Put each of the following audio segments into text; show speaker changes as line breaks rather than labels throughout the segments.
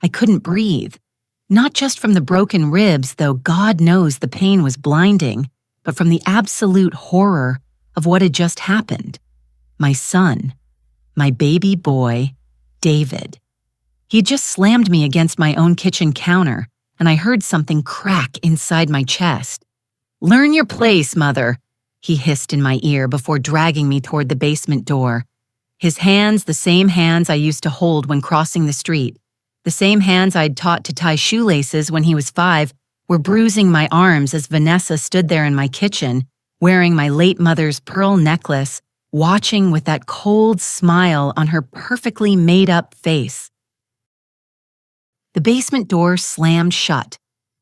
I couldn't breathe. Not just from the broken ribs, though God knows the pain was blinding, but from the absolute horror of what had just happened. My son, my baby boy, David. He just slammed me against my own kitchen counter, and I heard something crack inside my chest. "Learn your place, Mother," he hissed in my ear before dragging me toward the basement door. His hands, the same hands I used to hold when crossing the street, the same hands I'd taught to tie shoelaces when he was 5, were bruising my arms as Vanessa stood there in my kitchen, wearing my late mother's pearl necklace, watching with that cold smile on her perfectly made-up face. The basement door slammed shut.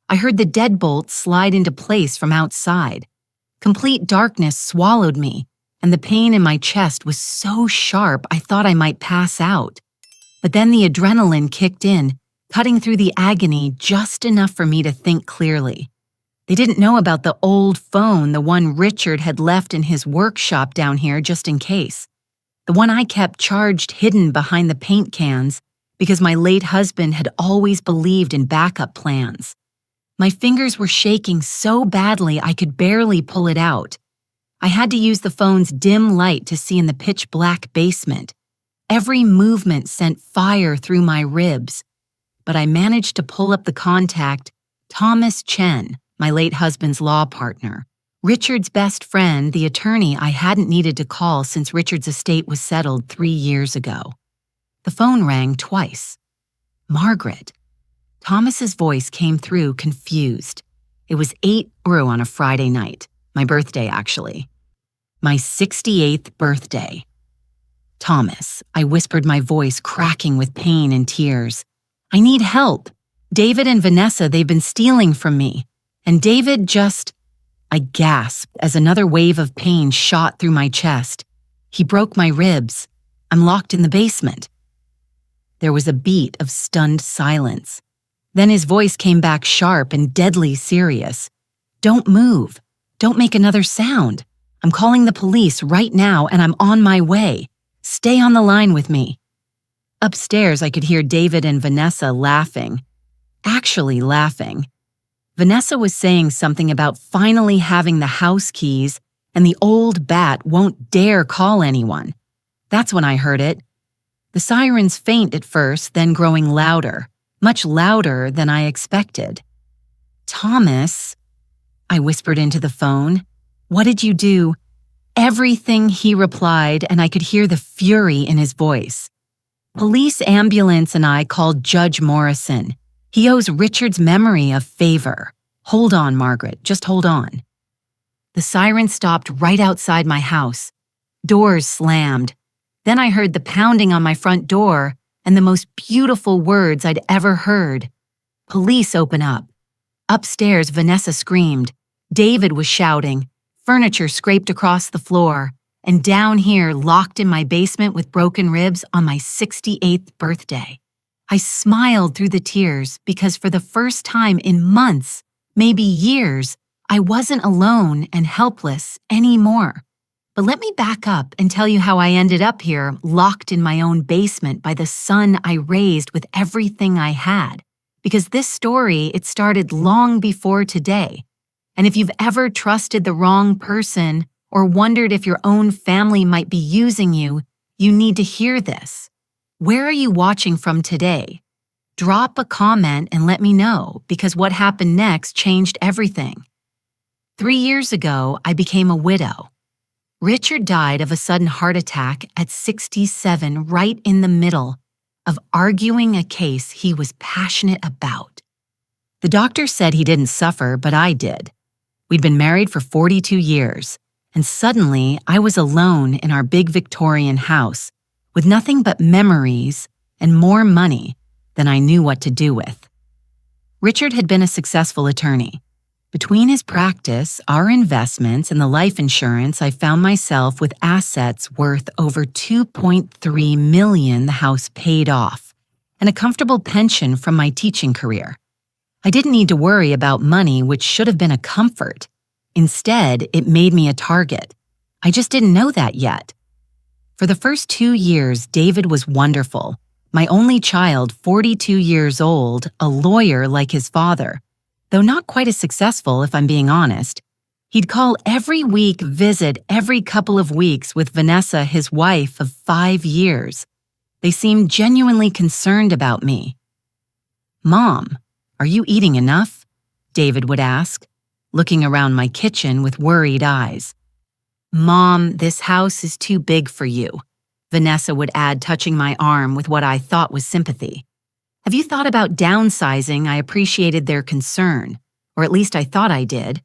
I heard the deadbolt slide into place from outside. Complete darkness swallowed me, and the pain in my chest was so sharp I thought I might pass out. But then the adrenaline kicked in, cutting through the agony just enough for me to think clearly. They didn't know about the old phone, the one Richard had left in his workshop down here just in case. The one I kept charged hidden behind the paint cans because my late husband had always believed in backup plans. My fingers were shaking so badly I could barely pull it out. I had to use the phone's dim light to see in the pitch-black basement. Every movement sent fire through my ribs, but I managed to pull up the contact, Thomas Chen, my late husband's law partner. Richard's best friend, the attorney I hadn't needed to call since Richard's estate was settled 3 years ago. The phone rang twice. Margaret. Thomas's voice came through confused. It was 8 through on a Friday night, my birthday actually. My 68th birthday. "Thomas," I whispered, my voice cracking with pain and tears. "I need help. David and Vanessa, they've been stealing from me. And David just..." I gasped as another wave of pain shot through my chest. "He broke my ribs. I'm locked in the basement." There was a beat of stunned silence. Then his voice came back sharp and deadly serious. "Don't move. Don't make another sound. I'm calling the police right now and I'm on my way. Stay on the line with me." Upstairs, I could hear David and Vanessa laughing. Actually laughing. Vanessa was saying something about finally having the house keys and the old bat won't dare call anyone. That's when I heard it. The sirens faint at first, then growing louder, much louder than I expected. "Thomas," I whispered into the phone, "what did you do?" "Everything," he replied, and I could hear the fury in his voice. "Police ambulance and I called Judge Morrison. He owes Richard's memory a favor. Hold on, Margaret, just hold on." The siren stopped right outside my house. Doors slammed. Then I heard the pounding on my front door and the most beautiful words I'd ever heard. "Police, open up." Upstairs, Vanessa screamed. David was shouting. Furniture scraped across the floor. And down here, locked in my basement with broken ribs on my 68th birthday. I smiled through the tears because for the first time in months, maybe years, I wasn't alone and helpless anymore. But let me back up and tell you how I ended up here, locked in my own basement by the son I raised with everything I had. Because this story, it started long before today. And if you've ever trusted the wrong person or wondered if your own family might be using you, you need to hear this. Where are you watching from today? Drop a comment and let me know, because what happened next changed everything. 3 years ago, I became a widow. Richard died of a sudden heart attack at 67, right in the middle of arguing a case he was passionate about. The doctor said he didn't suffer, but I did. We'd been married for 42 years, and suddenly I was alone in our big Victorian house with nothing but memories and more money than I knew what to do with. Richard had been a successful attorney. Between his practice, our investments, and the life insurance, I found myself with assets worth over $2.3 million the house paid off, and a comfortable pension from my teaching career. I didn't need to worry about money, which should have been a comfort. Instead, it made me a target. I just didn't know that yet. For the first 2 years, David was wonderful, My only child, 42 years old, a lawyer like his father, though not quite as successful if I'm being honest. He'd call every week, visit every couple of weeks with Vanessa, his wife of 5 years. They seemed genuinely concerned about me. "Mom, are you eating enough?" David would ask, looking around my kitchen with worried eyes. "Mom, this house is too big for you," Vanessa would add, touching my arm with what I thought was sympathy. "Have you thought about downsizing?" I appreciated their concern, or at least I thought I did.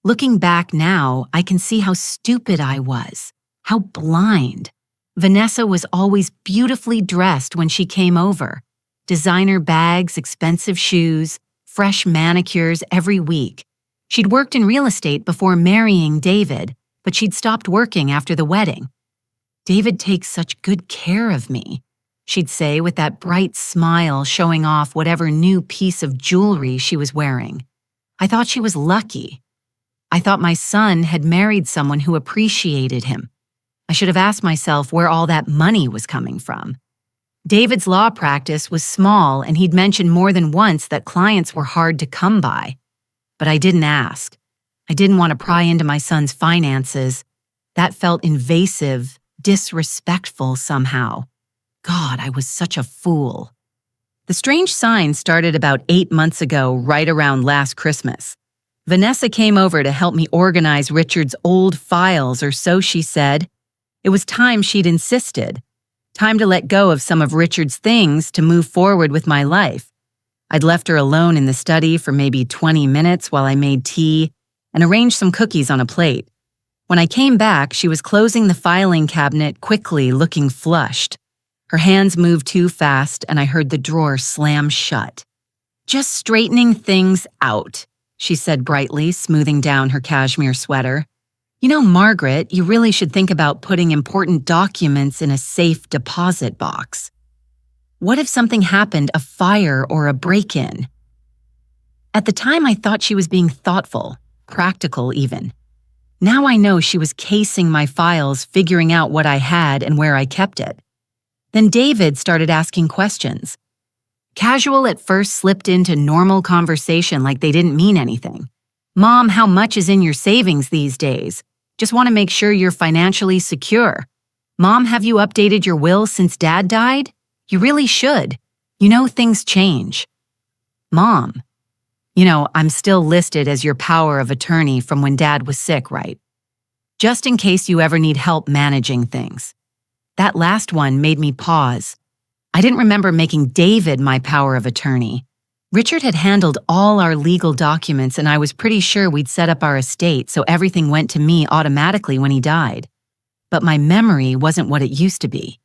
Looking back now, I can see how stupid I was, how blind. Vanessa was always beautifully dressed when she came over. Designer bags, expensive shoes, fresh manicures every week. She'd worked in real estate before marrying David, but she'd stopped working after the wedding. "David takes such good care of me," she'd say with that bright smile showing off whatever new piece of jewelry she was wearing. I thought she was lucky. I thought my son had married someone who appreciated him. I should have asked myself where all that money was coming from. David's law practice was small, and he'd mentioned more than once that clients were hard to come by. But I didn't ask. I didn't want to pry into my son's finances. That felt invasive, disrespectful somehow. God, I was such a fool. The strange sign started about 8 months ago, right around last Christmas. Vanessa came over to help me organize Richard's old files, or so she said. It was time she'd insisted. Time to let go of some of Richard's things to move forward with my life. I'd left her alone in the study for maybe 20 minutes while I made tea and arranged some cookies on a plate. When I came back, she was closing the filing cabinet quickly, looking flushed. Her hands moved too fast, and I heard the drawer slam shut. "Just straightening things out," she said brightly, smoothing down her cashmere sweater. "You know, Margaret, you really should think about putting important documents in a safe deposit box. What if something happened, a fire or a break-in?" At the time, I thought she was being thoughtful, practical even. Now I know she was casing my files, figuring out what I had and where I kept it. Then David started asking questions. Casual at first, slipped into normal conversation like they didn't mean anything. "Mom, how much is in your savings these days? Just want to make sure you're financially secure. Mom, have you updated your will since Dad died? You really should. You know things change. Mom, I'm still listed as your power of attorney from when Dad was sick, right? Just in case you ever need help managing things." That last one made me pause. I didn't remember making David my power of attorney. Richard had handled all our legal documents, and I was pretty sure we'd set up our estate so everything went to me automatically when he died. But my memory wasn't what it used to be.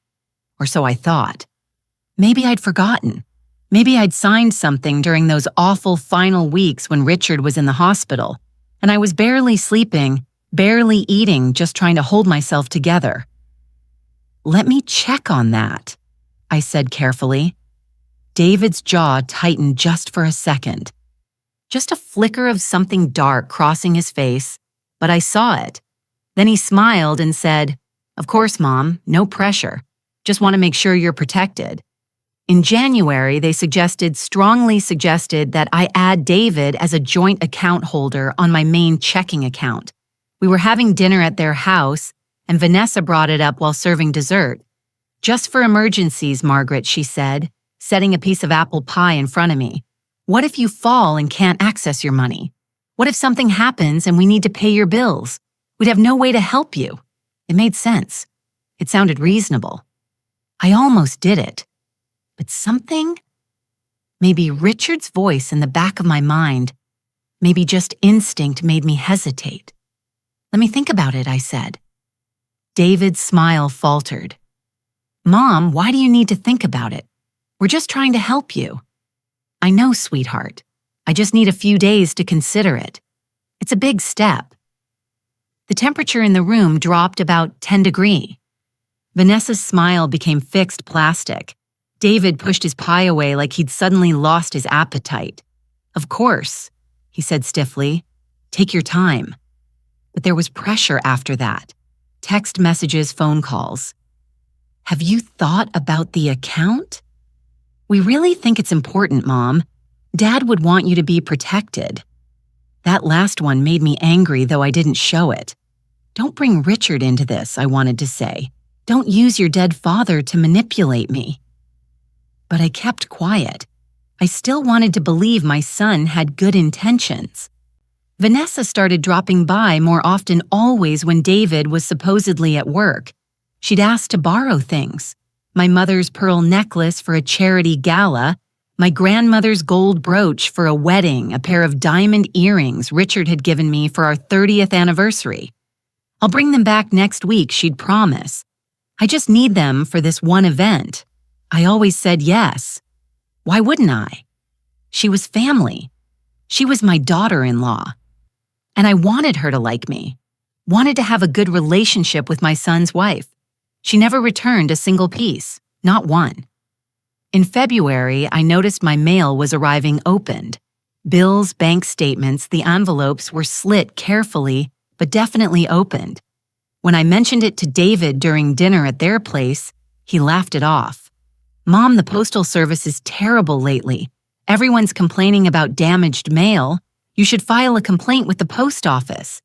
Or so I thought. Maybe I'd forgotten. Maybe I'd signed something during those awful final weeks when Richard was in the hospital, and I was barely sleeping, barely eating, just trying to hold myself together. "Let me check on that," I said carefully. David's jaw tightened just for a second. Just a flicker of something dark crossing his face, but I saw it. Then he smiled and said, "Of course, Mom, no pressure. Just want to make sure you're protected." In January, they strongly suggested that I add David as a joint account holder on my main checking account. We were having dinner at their house, and Vanessa brought it up while serving dessert. "Just for emergencies, Margaret," she said, setting a piece of apple pie in front of me. "What if you fall and can't access your money? What if something happens and we need to pay your bills? We'd have no way to help you." It made sense. It sounded reasonable. I almost did it. But something, maybe Richard's voice in the back of my mind, maybe just instinct, made me hesitate. "Let me think about it," I said. David's smile faltered. "Mom, why do you need to think about it? We're just trying to help you." "I know, sweetheart. I just need a few days to consider it. It's a big step." The temperature in the room dropped about 10 degrees. Vanessa's smile became fixed plastic. David pushed his pie away like he'd suddenly lost his appetite. "Of course," he said stiffly. "Take your time." But there was pressure after that. Text messages, phone calls. "Have you thought about the account?" "We really think it's important, Mom. Dad would want you to be protected." That last one made me angry, though I didn't show it. "Don't bring Richard into this," I wanted to say. "Don't use your dead father to manipulate me." But I kept quiet. I still wanted to believe my son had good intentions. Vanessa started dropping by more often, always when David was supposedly at work. She'd ask to borrow things. My mother's pearl necklace for a charity gala, my grandmother's gold brooch for a wedding, a pair of diamond earrings Richard had given me for our 30th anniversary. "I'll bring them back next week," she'd promise. "I just need them for this one event." I always said yes. Why wouldn't I? She was family. She was my daughter-in-law. And I wanted her to like me, wanted to have a good relationship with my son's wife. She never returned a single piece, not one. In February, I noticed my mail was arriving opened. Bills, bank statements, the envelopes were slit carefully, but definitely opened. When I mentioned it to David during dinner at their place, he laughed it off. "Mom, the postal service is terrible lately. Everyone's complaining about damaged mail. You should file a complaint with the post office."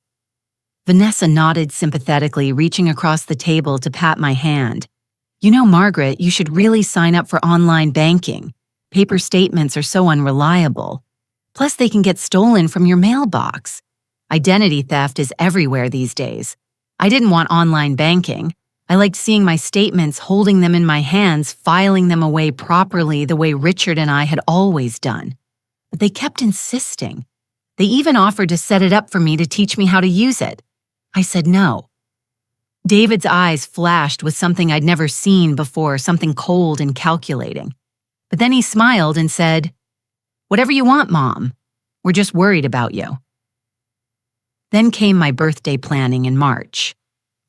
Vanessa nodded sympathetically, reaching across the table to pat my hand. "You know, Margaret, you should really sign up for online banking. Paper statements are so unreliable. Plus, they can get stolen from your mailbox. Identity theft is everywhere these days. I didn't want online banking. I liked seeing my statements, holding them in my hands, filing them away properly the way Richard and I had always done. But they kept insisting. They even offered to set it up for me to teach me how to use it. I said no." David's eyes flashed with something I'd never seen before, something cold and calculating. But then he smiled and said, "Whatever you want, Mom. We're just worried about you." Then came my birthday planning in March.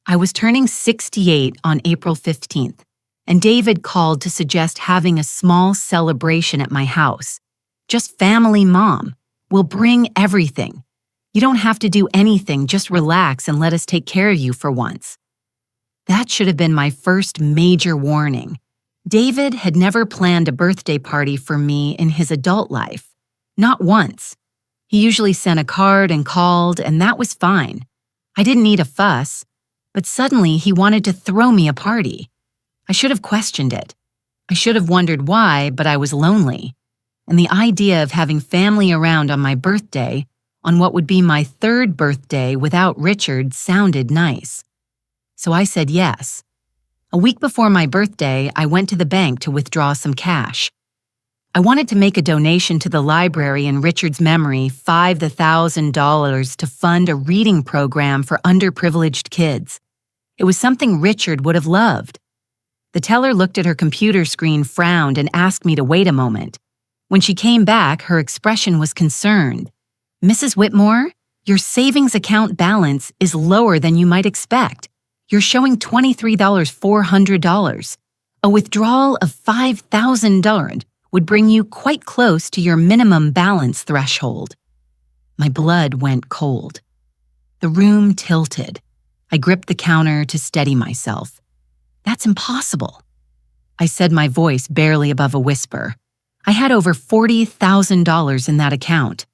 I was turning 68 on April 15th, and David called to suggest having a small celebration at my house. "Just family, Mom. We'll bring everything. You don't have to do anything, just relax and let us take care of you for once." That should have been my first major warning. David had never planned a birthday party for me in his adult life. Not once. He usually sent a card and called, and that was fine. I didn't need a fuss. But suddenly he wanted to throw me a party. I should have questioned it. I should have wondered why, but I was lonely. And the idea of having family around on my birthday, on what would be my third birthday without Richard, sounded nice. So I said yes. A week before my birthday, I went to the bank to withdraw some cash. I wanted to make a donation to the library in Richard's memory, $5,000 to fund a reading program for underprivileged kids. It was something Richard would have loved. The teller looked at her computer screen, frowned, and asked me to wait a moment. When she came back, her expression was concerned. "Mrs. Whitmore, your savings account balance is lower than you might expect. You're showing $23,400. A withdrawal of $5,000 would bring you quite close to your minimum balance threshold." My blood went cold. The room tilted. I gripped the counter to steady myself. "That's impossible," I said, my voice barely above a whisper. I had over $40,000 in that account.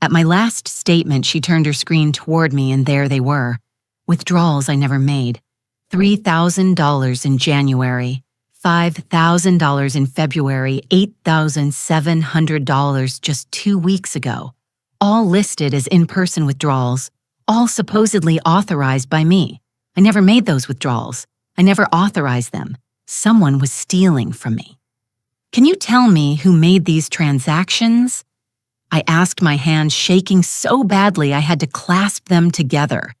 At my last statement, she turned her screen toward me, and there they were. Withdrawals I never made. $3,000 in January, $5,000 in February, $8,700 just 2 weeks ago. All listed as in-person withdrawals, all supposedly authorized by me. I never made those withdrawals. I never authorized them. Someone was stealing from me. "Can you tell me who made these transactions?" I asked, my hands shaking so badly I had to clasp them together.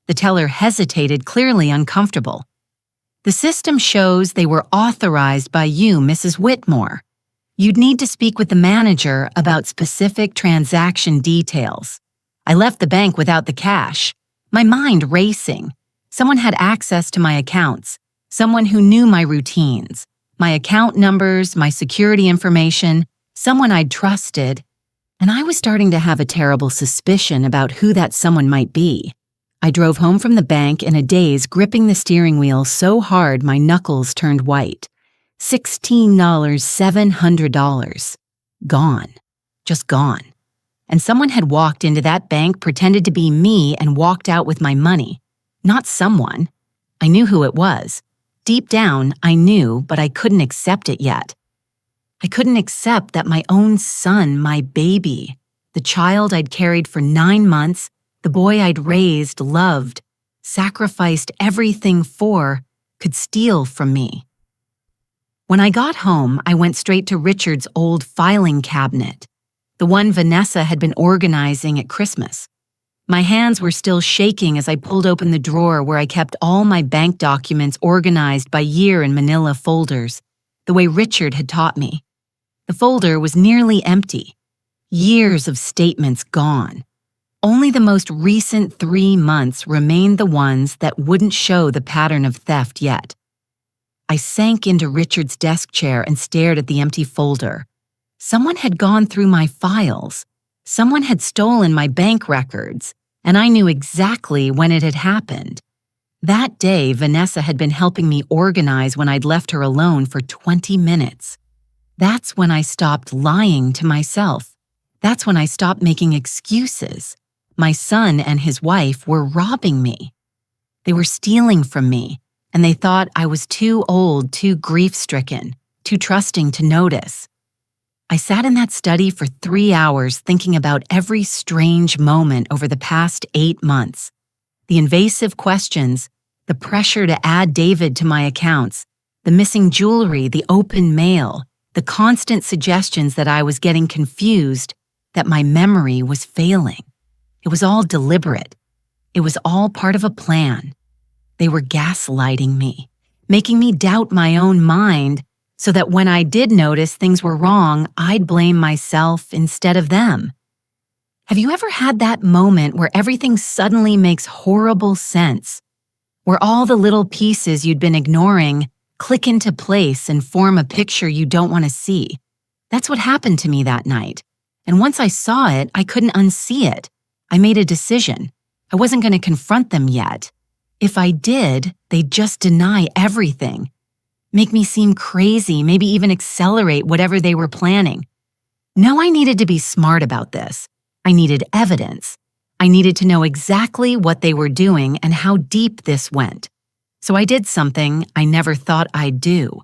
The teller hesitated, clearly uncomfortable. "The system shows they were authorized by you, Mrs. Whitmore. You'd need to speak with the manager about specific transaction details." I left the bank without the cash, my mind racing. Someone had access to my accounts, someone who knew my routines, my account numbers, my security information, someone I'd trusted, and I was starting to have a terrible suspicion about who that someone might be. I drove home from the bank in a daze, gripping the steering wheel so hard my knuckles turned white. $16,700. Gone. Just gone. And someone had walked into that bank, pretended to be me, and walked out with my money. Not someone. I knew who it was. Deep down, I knew, but I couldn't accept it yet. I couldn't accept that my own son, my baby, the child I'd carried for 9 months, the boy I'd raised, loved, sacrificed everything for, could steal from me. When I got home, I went straight to Richard's old filing cabinet, the one Vanessa had been organizing at Christmas. My hands were still shaking as I pulled open the drawer where I kept all my bank documents organized by year in manila folders, the way Richard had taught me. The folder was nearly empty. Years of statements gone. Only the most recent 3 months remained the ones that wouldn't show the pattern of theft yet. I sank into Richard's desk chair and stared at the empty folder. Someone had gone through my files. Someone had stolen my bank records, and I knew exactly when it had happened. That day, Vanessa had been helping me organize when I'd left her alone for 20 minutes. That's when I stopped lying to myself. That's when I stopped making excuses. My son and his wife were robbing me. They were stealing from me, and they thought I was too old, too grief-stricken, too trusting to notice. I sat in that study for 3 hours thinking about every strange moment over the past 8 months. The invasive questions, the pressure to add David to my accounts, the missing jewelry, the open mail, the constant suggestions that I was getting confused, that my memory was failing. It was all deliberate. It was all part of a plan. They were gaslighting me, making me doubt my own mind, so that when I did notice things were wrong, I'd blame myself instead of them. Have you ever had that moment where everything suddenly makes horrible sense? Where all the little pieces you'd been ignoring click into place and form a picture you don't want to see? That's what happened to me that night. And once I saw it, I couldn't unsee it. I made a decision. I wasn't going to confront them yet. If I did, they'd just deny everything. Make me seem crazy, maybe even accelerate whatever they were planning. No, I needed to be smart about this. I needed evidence. I needed to know exactly what they were doing and how deep this went. So I did something I never thought I'd do.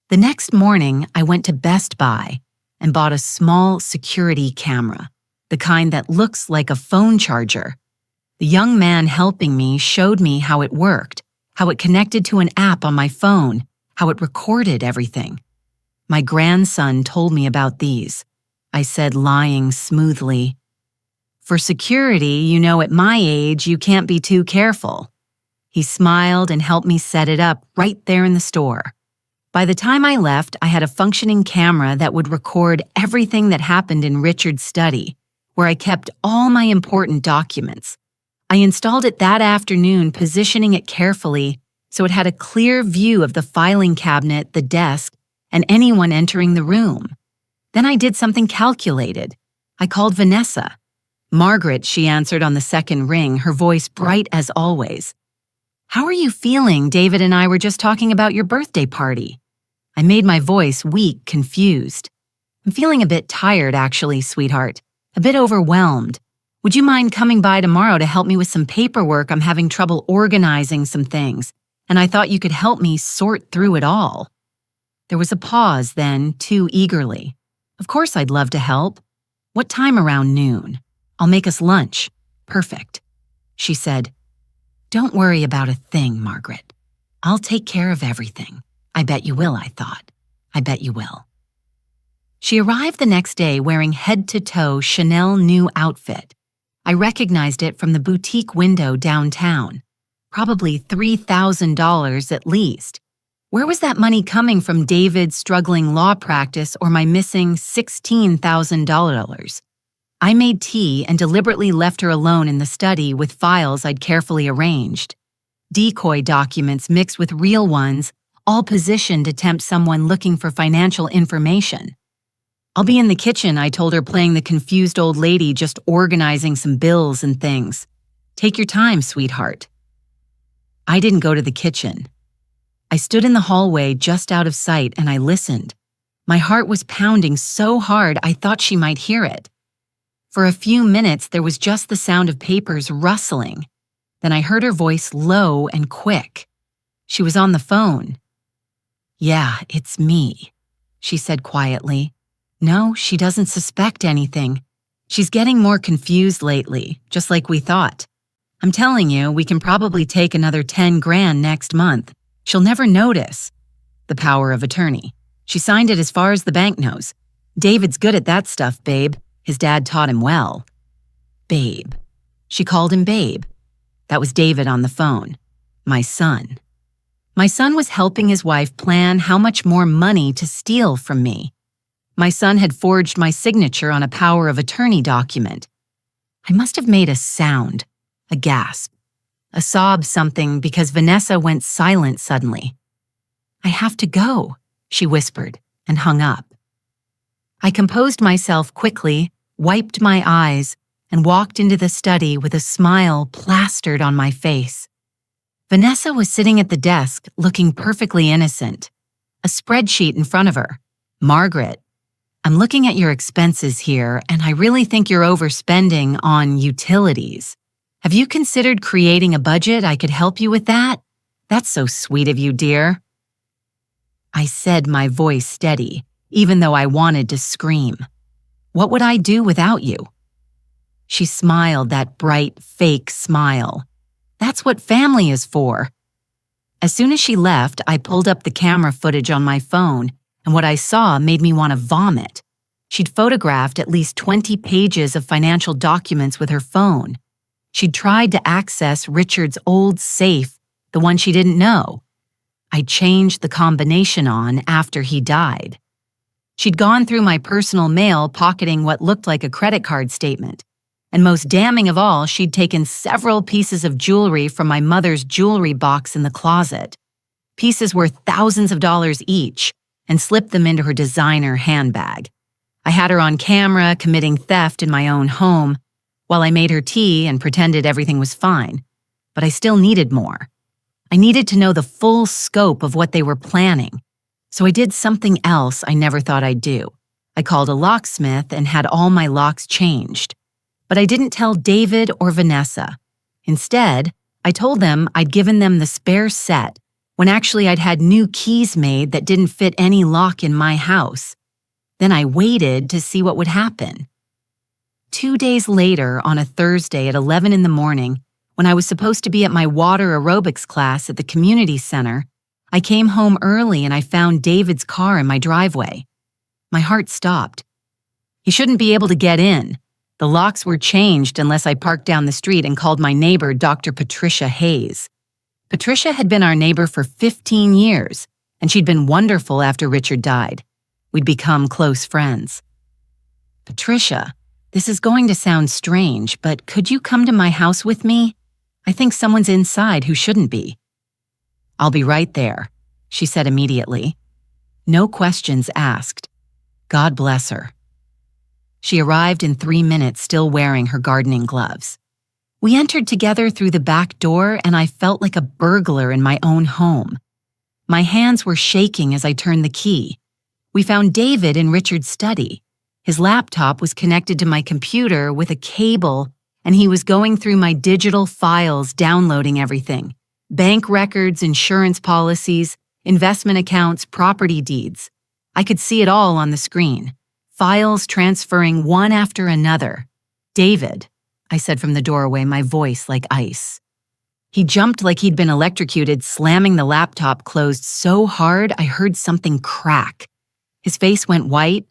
The next morning, I went to Best Buy and bought a small security camera, the kind that looks like a phone charger. The young man helping me showed me how it worked, how it connected to an app on my phone, how it recorded everything. My grandson told me about these. I said, lying smoothly. For security, you know, at my age, you can't be too careful. He smiled and helped me set it up right there in the store. By the time I left, I had a functioning camera that would record everything that happened in Richard's study, where I kept all my important documents. I installed it that afternoon, positioning it carefully so it had a clear view of the filing cabinet, the desk, and anyone entering the room. Then I did something calculated. I called Vanessa. Margaret, she answered on the second ring, her voice bright as always. How are you feeling? David and I were just talking about your birthday party. I made my voice weak, confused. I'm feeling a bit tired, actually, sweetheart. A bit overwhelmed. Would you mind coming by tomorrow to help me with some paperwork? I'm having trouble organizing some things, and I thought you could help me sort through it all. There was a pause then, too eagerly. Of course I'd love to help. What time around noon? I'll make us lunch. Perfect. She said, Don't worry about a thing, Margaret. I'll take care of everything. I bet you will, I thought. I bet you will. She arrived the next day wearing head-to-toe Chanel new outfit. I recognized it from the boutique window downtown. Probably $3,000 at least. Where was that money coming from? David's struggling law practice or my missing $16,000? I made tea and deliberately left her alone in the study with files I'd carefully arranged. Decoy documents mixed with real ones, all positioned to tempt someone looking for financial information. I'll be in the kitchen, I told her, playing the confused old lady, just organizing some bills and things. Take your time, sweetheart. I didn't go to the kitchen. I stood in the hallway just out of sight and I listened. My heart was pounding so hard I thought she might hear it. For a few minutes, there was just the sound of papers rustling. Then I heard her voice low and quick. She was on the phone. "Yeah, it's me," she said quietly. "No, she doesn't suspect anything. She's getting more confused lately, just like we thought. I'm telling you, we can probably take another 10 grand next month. She'll never notice." The power of attorney. She signed it as far as the bank knows. David's good at that stuff, babe. His dad taught him well. Babe. She called him babe. That was David on the phone. My son. My son was helping his wife plan how much more money to steal from me. My son had forged my signature on a power of attorney document. I must have made a sound, a gasp, a sob something because Vanessa went silent suddenly. "I have to go," she whispered and hung up. I composed myself quickly, wiped my eyes, and walked into the study with a smile plastered on my face. Vanessa was sitting at the desk, looking perfectly innocent. A spreadsheet in front of her. "Margaret, I'm looking at your expenses here, and I really think you're overspending on utilities. Have you considered creating a budget? I could help you with that? That's so sweet of you, dear." I said, my voice steady, even though I wanted to scream. "What would I do without you?" She smiled that bright, fake smile. "That's what family is for." As soon as she left, I pulled up the camera footage on my phone, and what I saw made me want to vomit. She'd photographed at least 20 pages of financial documents with her phone. She'd tried to access Richard's old safe, the one she didn't know. I changed the combination on after he died. She'd gone through my personal mail pocketing what looked like a credit card statement. And most damning of all, she'd taken several pieces of jewelry from my mother's jewelry box in the closet. Pieces worth thousands of dollars each, and slipped them into her designer handbag. I had her on camera committing theft in my own home, while I made her tea and pretended everything was fine. But I still needed more. I needed to know the full scope of what they were planning. So I did something else I never thought I'd do. I called a locksmith and had all my locks changed. But I didn't tell David or Vanessa. Instead, I told them I'd given them the spare set, when actually I'd had new keys made that didn't fit any lock in my house. Then I waited to see what would happen. 2 days later, on a Thursday at 11 in the morning, when I was supposed to be at my water aerobics class at the community center, I came home early and I found David's car in my driveway. My heart stopped. He shouldn't be able to get in. The locks were changed unless I parked down the street and called my neighbor, Dr. Patricia Hayes. Patricia had been our neighbor for 15 years, and she'd been wonderful after Richard died. We'd become close friends. "Patricia, this is going to sound strange, but could you come to my house with me? I think someone's inside who shouldn't be." "I'll be right there," she said immediately. No questions asked. God bless her. She arrived in 3 minutes, still wearing her gardening gloves. We entered together through the back door, and I felt like a burglar in my own home. My hands were shaking as I turned the key. We found David in Richard's study. His laptop was connected to my computer with a cable, and he was going through my digital files, downloading everything. Bank records, insurance policies, investment accounts, property deeds. I could see it all on the screen. Files transferring one after another. "David," I said from the doorway, my voice like ice. He jumped like he'd been electrocuted, slamming the laptop closed so hard I heard something crack. His face went white,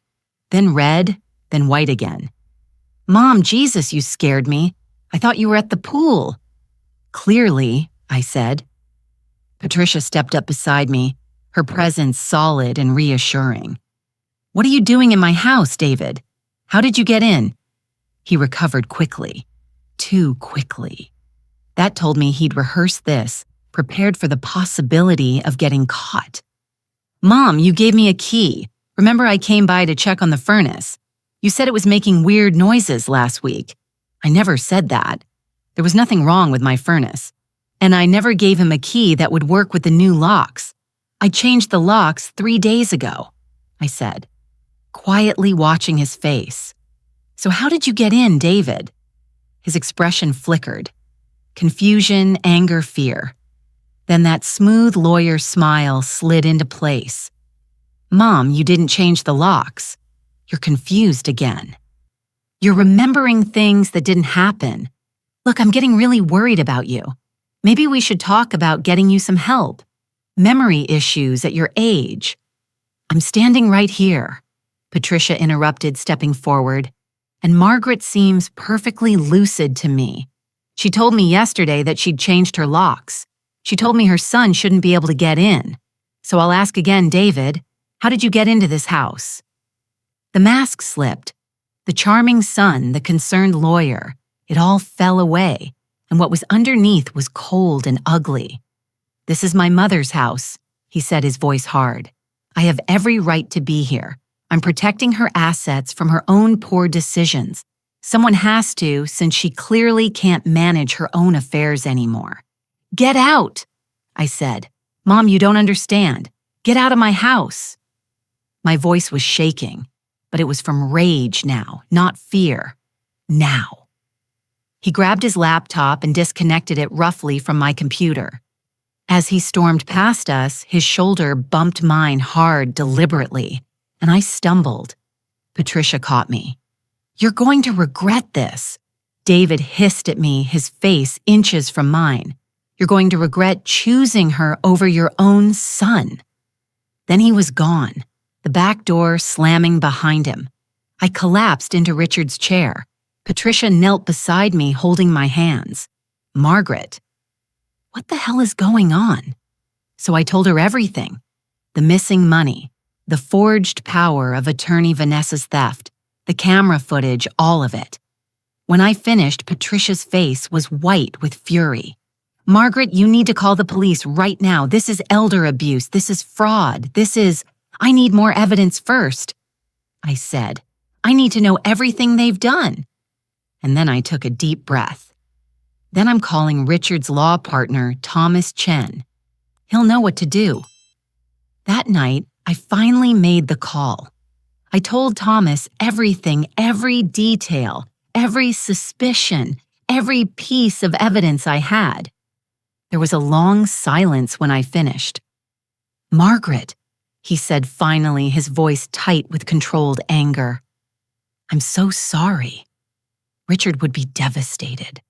then red, then white again. "Mom, Jesus, you scared me. I thought you were at the pool." "Clearly," I said. Patricia stepped up beside me, her presence solid and reassuring. "What are you doing in my house, David? How did you get in?" He recovered quickly. Too quickly. That told me he'd rehearsed this, prepared for the possibility of getting caught. "Mom, you gave me a key. Remember I came by to check on the furnace? You said it was making weird noises last week." I never said that. There was nothing wrong with my furnace. And I never gave him a key that would work with the new locks. I changed the locks 3 days ago, I said, quietly watching his face. So how did you get in, David? His expression flickered. Confusion, anger, fear. Then that smooth lawyer smile slid into place. Mom, you didn't change the locks. You're confused again. You're remembering things that didn't happen. Look, I'm getting really worried about you. Maybe we should talk about getting you some help. Memory issues at your age. I'm standing right here, Patricia interrupted, stepping forward. And Margaret seems perfectly lucid to me. She told me yesterday that she'd changed her locks. She told me her son shouldn't be able to get in. So I'll ask again, David, how did you get into this house? The mask slipped. The charming son, the concerned lawyer, it all fell away, and what was underneath was cold and ugly. This is my mother's house, he said, his voice hard. I have every right to be here. I'm protecting her assets from her own poor decisions. Someone has to, since she clearly can't manage her own affairs anymore. Get out, I said. Mom, you don't understand. Get out of my house. My voice was shaking, but it was from rage now, not fear. Now. He grabbed his laptop and disconnected it roughly from my computer. As he stormed past us, his shoulder bumped mine hard, deliberately, and I stumbled. Patricia caught me. You're going to regret this. David hissed at me, his face inches from mine. You're going to regret choosing her over your own son. Then he was gone, the back door slamming behind him. I collapsed into Richard's chair. Patricia knelt beside me, holding my hands. Margaret. What the hell is going on? So I told her everything. The missing money, the forged power of attorney Vanessa's theft, the camera footage, all of it. When I finished, Patricia's face was white with fury. Margaret, you need to call the police right now. This is elder abuse. This is fraud. I need more evidence first. I said, I need to know everything they've done. And then I took a deep breath. Then I'm calling Richard's law partner, Thomas Chen. He'll know what to do. That night, I finally made the call. I told Thomas everything, every detail, every suspicion, every piece of evidence I had. There was a long silence when I finished. Margaret, he said finally, his voice tight with controlled anger. I'm so sorry. Richard would be devastated.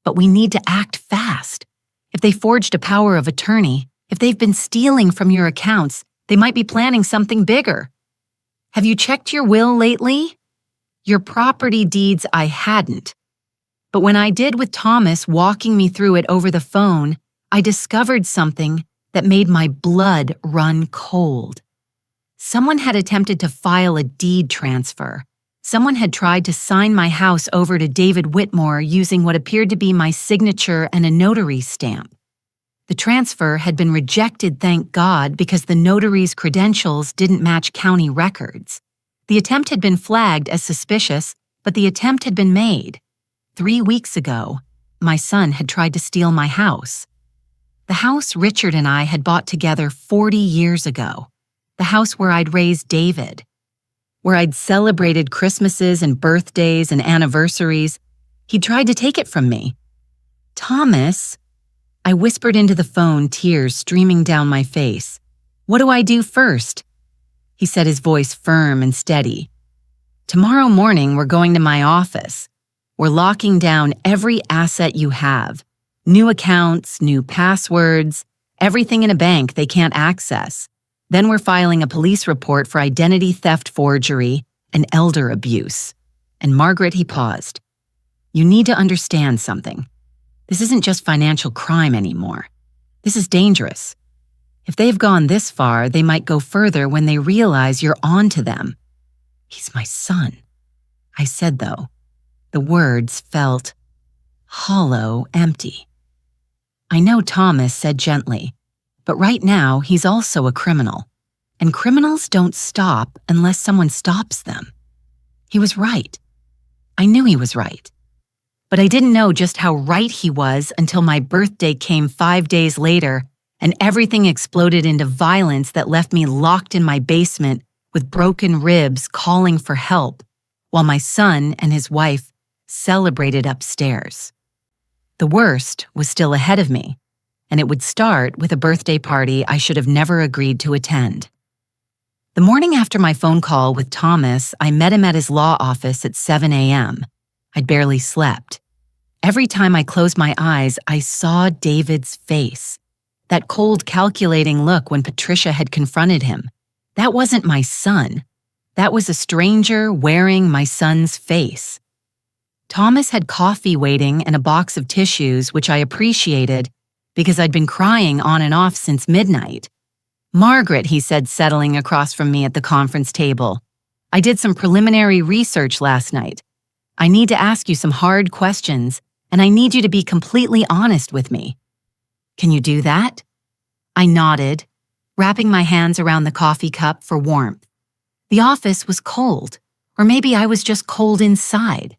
But we need to act fast. If they forged a power of attorney, if they've been stealing from your accounts, they might be planning something bigger. Have you checked your will lately? Your property deeds I hadn't. But when I did with Thomas walking me through it over the phone, I discovered something that made my blood run cold. Someone had attempted to file a deed transfer. Someone had tried to sign my house over to David Whitmore using what appeared to be my signature and a notary stamp. The transfer had been rejected, thank God, because the notary's credentials didn't match county records. The attempt had been flagged as suspicious, but the attempt had been made. 3 weeks ago, my son had tried to steal my house. The house Richard and I had bought together 40 years ago. The house where I'd raised David. Where I'd celebrated Christmases and birthdays and anniversaries. He tried to take it from me. Thomas, I whispered into the phone, tears streaming down my face. What do I do first? He said, his voice firm and steady. Tomorrow morning, we're going to my office. We're locking down every asset you have. New accounts, new passwords, everything in a bank they can't access. Then we're filing a police report for identity theft forgery and elder abuse. And Margaret, he paused. You need to understand something. This isn't just financial crime anymore. This is dangerous. If they've gone this far, they might go further when they realize you're on to them. He's my son. I said, though. The words felt hollow, empty. I know Thomas said gently, but right now he's also a criminal. And criminals don't stop unless someone stops them. He was right. I knew he was right. But I didn't know just how right he was until my birthday came 5 days later and everything exploded into violence that left me locked in my basement with broken ribs calling for help, while my son and his wife celebrated upstairs. The worst was still ahead of me, and it would start with a birthday party I should have never agreed to attend. The morning after my phone call with Thomas, I met him at his law office at 7 a.m. I'd barely slept. Every time I closed my eyes, I saw David's face. That cold, calculating look when Patricia had confronted him. That wasn't my son. That was a stranger wearing my son's face. Thomas had coffee waiting and a box of tissues, which I appreciated because I'd been crying on and off since midnight. "Margaret," he said, settling across from me at the conference table. "I did some preliminary research last night. I need to ask you some hard questions, and I need you to be completely honest with me. Can you do that?" I nodded, wrapping my hands around the coffee cup for warmth. The office was cold, or maybe I was just cold inside.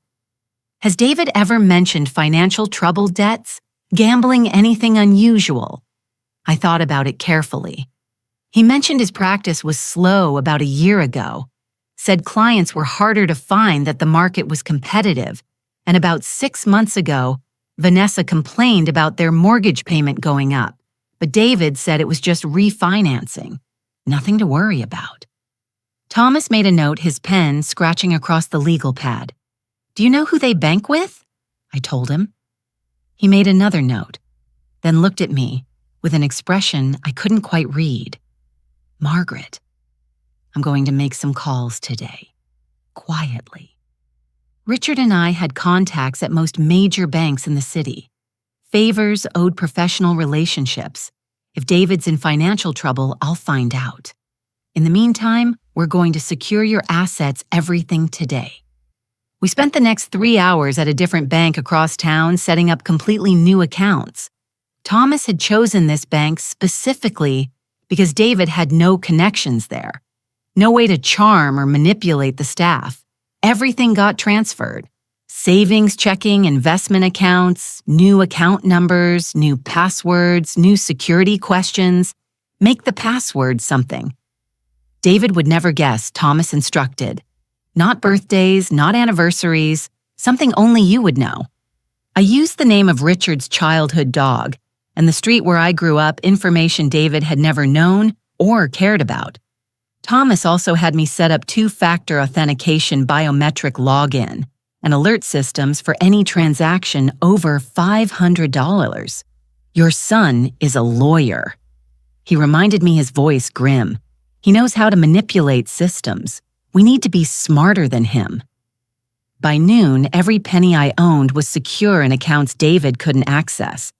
Has David ever mentioned financial trouble, debts, gambling, anything unusual? I thought about it carefully. He mentioned his practice was slow about a year ago, said clients were harder to find, that the market was competitive, and about 6 months ago, Vanessa complained about their mortgage payment going up, but David said it was just refinancing. Nothing to worry about. Thomas made a note, his pen scratching across the legal pad. "Do you know who they bank with?" I told him. He made another note, then looked at me with an expression I couldn't quite read. "Margaret, I'm going to make some calls today, quietly." Richard and I had contacts at most major banks in the city. Favors owed professional relationships. If David's in financial trouble, I'll find out. In the meantime, we're going to secure your assets, everything today. We spent the next 3 hours at a different bank across town setting up completely new accounts. Thomas had chosen this bank specifically because David had no connections there. No way to charm or manipulate the staff. Everything got transferred. Savings checking, investment accounts, new account numbers, new passwords, new security questions. Make the password something. David would never guess, Thomas instructed. Not birthdays, not anniversaries, something only you would know. I used the name of Richard's childhood dog, and the street where I grew up, information David had never known or cared about. Thomas also had me set up 2-factor authentication biometric login and alert systems for any transaction over $500. "Your son is a lawyer." He reminded me, his voice grim. "He knows how to manipulate systems. We need to be smarter than him." By noon, every penny I owned was secure in accounts David couldn't access.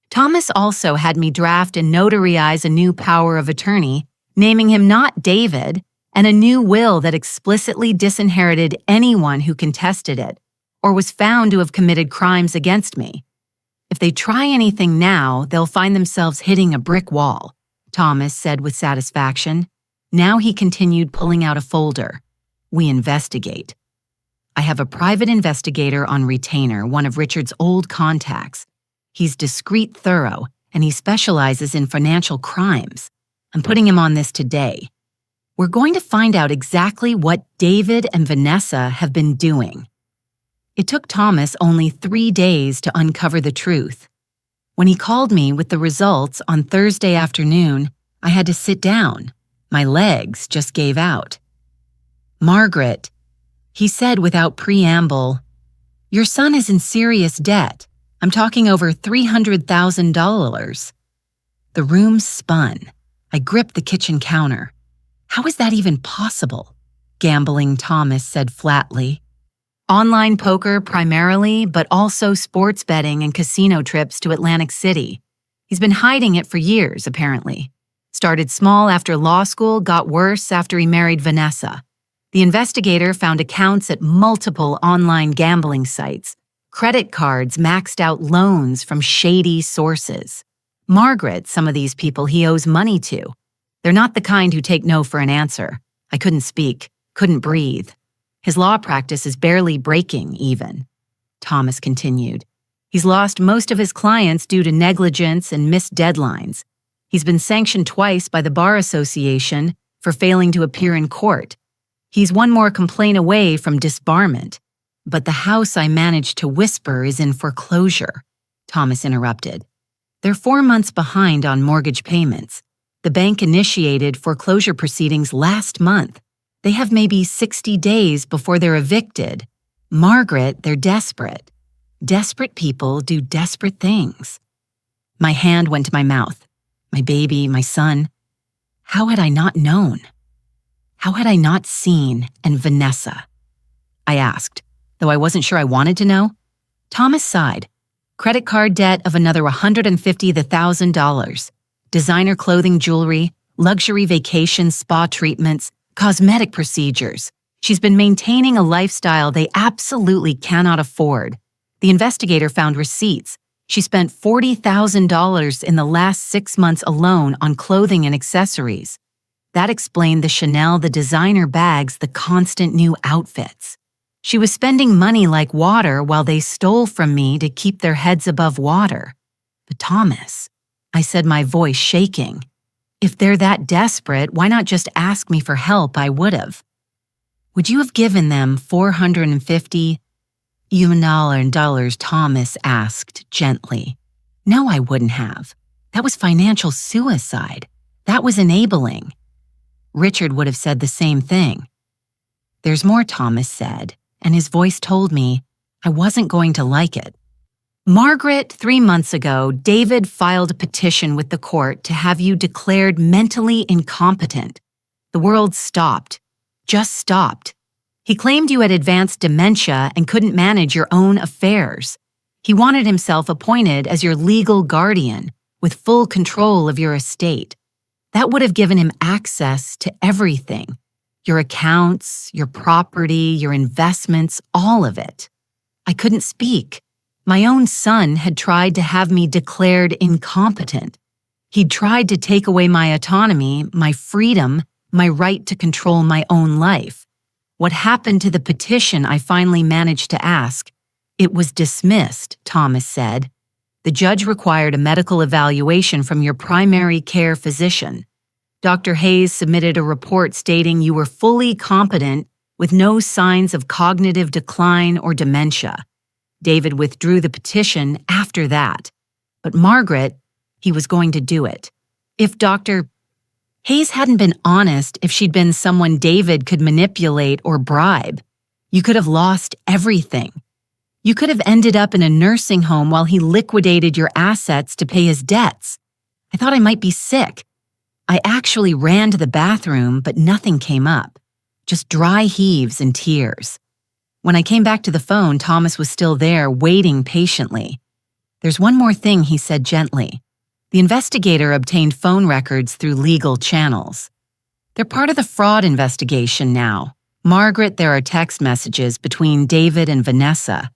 Thomas also had me draft and notarize a new power of attorney, naming him not David, and a new will that explicitly disinherited anyone who contested it or was found to have committed crimes against me. "If they try anything now, they'll find themselves hitting a brick wall," Thomas said with satisfaction. Now he continued, pulling out a folder. "We investigate. I have a private investigator on retainer, one of Richard's old contacts. He's discreet, thorough, and he specializes in financial crimes. I'm putting him on this today. We're going to find out exactly what David and Vanessa have been doing." It took Thomas only 3 days to uncover the truth. When he called me with the results on Thursday afternoon, I had to sit down. My legs just gave out. "Margaret," he said without preamble, "your son is in serious debt. I'm talking over $300,000. The room spun. I gripped the kitchen counter. "How is that even possible?" Gambling, Thomas said flatly. "Online poker primarily, but also sports betting and casino trips to Atlantic City. He's been hiding it for years, apparently. Started small after law school, got worse after he married Vanessa. The investigator found accounts at multiple online gambling sites, credit cards, maxed out loans from shady sources. Margaret, some of these people he owes money to. They're not the kind who take no for an answer. I couldn't speak, couldn't breathe. His law practice is barely breaking even." Thomas continued. "He's lost most of his clients due to negligence and missed deadlines. He's been sanctioned twice by the Bar Association for failing to appear in court. He's one more complaint away from disbarment. But the house I managed to whisper is in foreclosure, Thomas interrupted. They're 4 months behind on mortgage payments. The bank initiated foreclosure proceedings last month. They have maybe 60 days before they're evicted. Margaret, they're desperate. Desperate people do desperate things. My hand went to my mouth. My baby, my son. How had I not known? How had I not seen and Vanessa? I asked, though I wasn't sure I wanted to know. Thomas sighed. Credit card debt of another $150,000. Designer clothing, jewelry, luxury vacation, spa treatments, cosmetic procedures. She's been maintaining a lifestyle they absolutely cannot afford. The investigator found receipts. She spent $40,000 in the last 6 months alone on clothing and accessories. That explained the Chanel, the designer bags, the constant new outfits. She was spending money like water while they stole from me to keep their heads above water. But Thomas, I said, my voice shaking, if they're that desperate, why not just ask me for help? I would have. Would you have given them $450 dollars? Thomas asked gently. No, I wouldn't have. That was financial suicide. That was enabling. Richard would have said the same thing. There's more, Thomas said, and his voice told me I wasn't going to like it. Margaret, 3 months ago, David filed a petition with the court to have you declared mentally incompetent. The world stopped. Just stopped. He claimed you had advanced dementia and couldn't manage your own affairs. He wanted himself appointed as your legal guardian with full control of your estate. That would have given him access to everything. Your accounts, your property, your investments, all of it. I couldn't speak. My own son had tried to have me declared incompetent. He'd tried to take away my autonomy, my freedom, my right to control my own life. What happened to the petition I finally managed to ask? It was dismissed, Thomas said. The judge required a medical evaluation from your primary care physician. Dr. Hayes submitted a report stating you were fully competent with no signs of cognitive decline or dementia. David withdrew the petition after that. But Margaret, he was going to do it. If Dr. Hayes hadn't been honest, if she'd been someone David could manipulate or bribe, you could have lost everything. You could have ended up in a nursing home while he liquidated your assets to pay his debts. I thought I might be sick. I actually ran to the bathroom, but nothing came up. Just dry heaves and tears. When I came back to the phone, Thomas was still there, waiting patiently. There's one more thing, he said gently. The investigator obtained phone records through legal channels. They're part of the fraud investigation now. Margaret, there are text messages between David and Vanessa,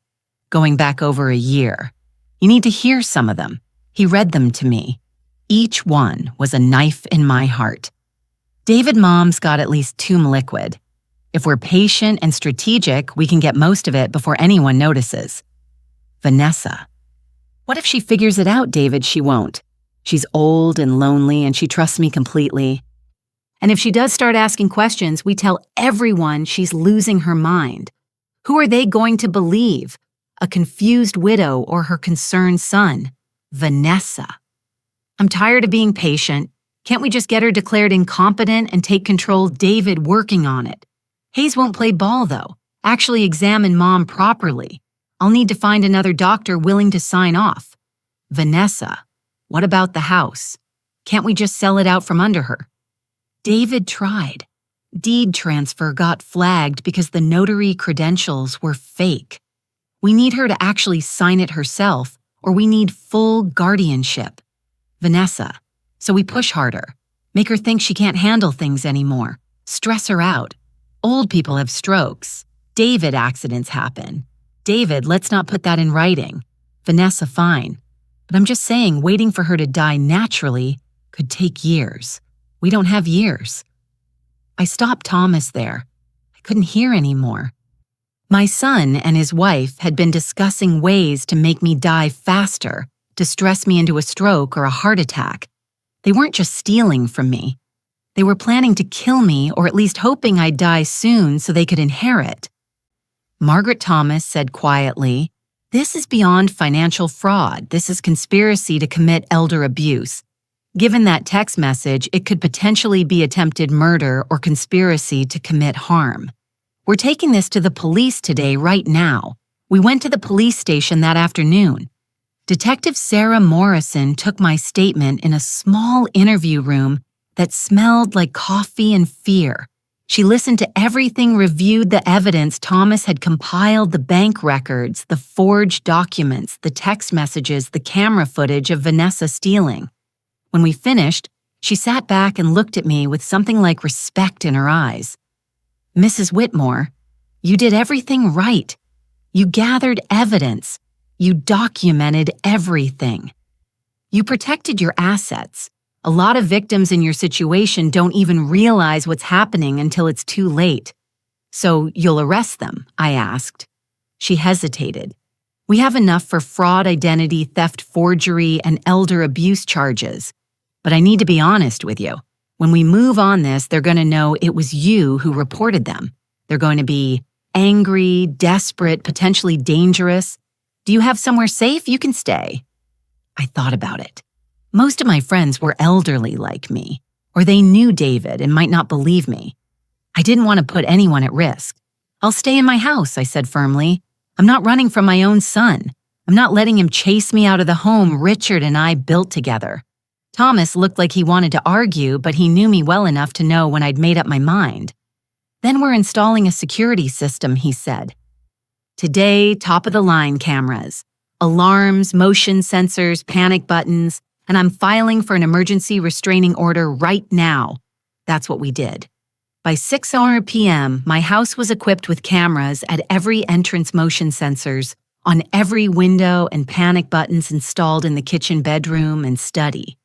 going back over a year. You need to hear some of them. He read them to me. Each one was a knife in my heart. David Mom's got at least 2 liquid. If we're patient and strategic, we can get most of it before anyone notices. Vanessa. What if she figures it out, David? She won't. She's old and lonely and she trusts me completely. And if she does start asking questions, we tell everyone she's losing her mind. Who are they going to believe? A confused widow or her concerned son? Vanessa. I'm tired of being patient. Can't we just get her declared incompetent and take control? David working on it. Hayes won't play ball, though. Actually examine Mom properly. I'll need to find another doctor willing to sign off. Vanessa. What about the house? Can't we just sell it out from under her? David tried. Deed transfer got flagged because the notary credentials were fake. We need her to actually sign it herself, or we need full guardianship. Vanessa. So we push harder. Make her think she can't handle things anymore. Stress her out. Old people have strokes. David, accidents happen. David, let's not put that in writing. Vanessa, fine. But I'm just saying, waiting for her to die naturally could take years. We don't have years. I stopped Thomas there. I couldn't hear anymore. My son and his wife had been discussing ways to make me die faster, to stress me into a stroke or a heart attack. They weren't just stealing from me. They were planning to kill me, or at least hoping I'd die soon so they could inherit. Margaret Thomas said quietly, "This is beyond financial fraud. This is conspiracy to commit elder abuse. Given that text message, it could potentially be attempted murder or conspiracy to commit harm. We're taking this to the police today, right now. We went to the police station that afternoon. Detective Sarah Morrison took my statement in a small interview room that smelled like coffee and fear. She listened to everything, reviewed the evidence Thomas had compiled, the bank records, the forged documents, the text messages, the camera footage of Vanessa stealing. When we finished, she sat back and looked at me with something like respect in her eyes. "Mrs. Whitmore, you did everything right. You gathered evidence. You documented everything. You protected your assets. A lot of victims in your situation don't even realize what's happening until it's too late. So you'll arrest them?" I asked. She hesitated. "We have enough for fraud, identity theft, forgery, and elder abuse charges. But I need to be honest with you. When we move on this, they're going to know it was you who reported them. They're going to be angry, desperate, potentially dangerous. Do you have somewhere safe you can stay?" I thought about it. Most of my friends were elderly like me, or they knew David and might not believe me. I didn't want to put anyone at risk. "I'll stay in my house," I said firmly. "I'm not running from my own son. I'm not letting him chase me out of the home Richard and I built together." Thomas looked like he wanted to argue, but he knew me well enough to know when I'd made up my mind. "Then we're installing a security system," he said. "Today, top-of-the-line cameras, alarms, motion sensors, panic buttons, and I'm filing for an emergency restraining order right now." That's what we did. By 6:00 p.m., my house was equipped with cameras at every entrance, motion sensors on every window, and panic buttons installed in the kitchen, bedroom, and study.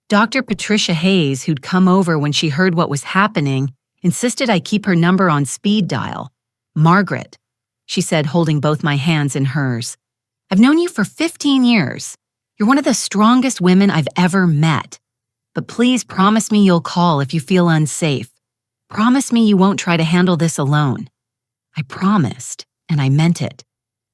Dr. Patricia Hayes, who'd come over when she heard what was happening, insisted I keep her number on speed dial. "Margaret," she said, holding both my hands in hers. "I've known you for 15 years. You're one of the strongest women I've ever met. But please promise me you'll call if you feel unsafe. Promise me you won't try to handle this alone." I promised, and I meant it.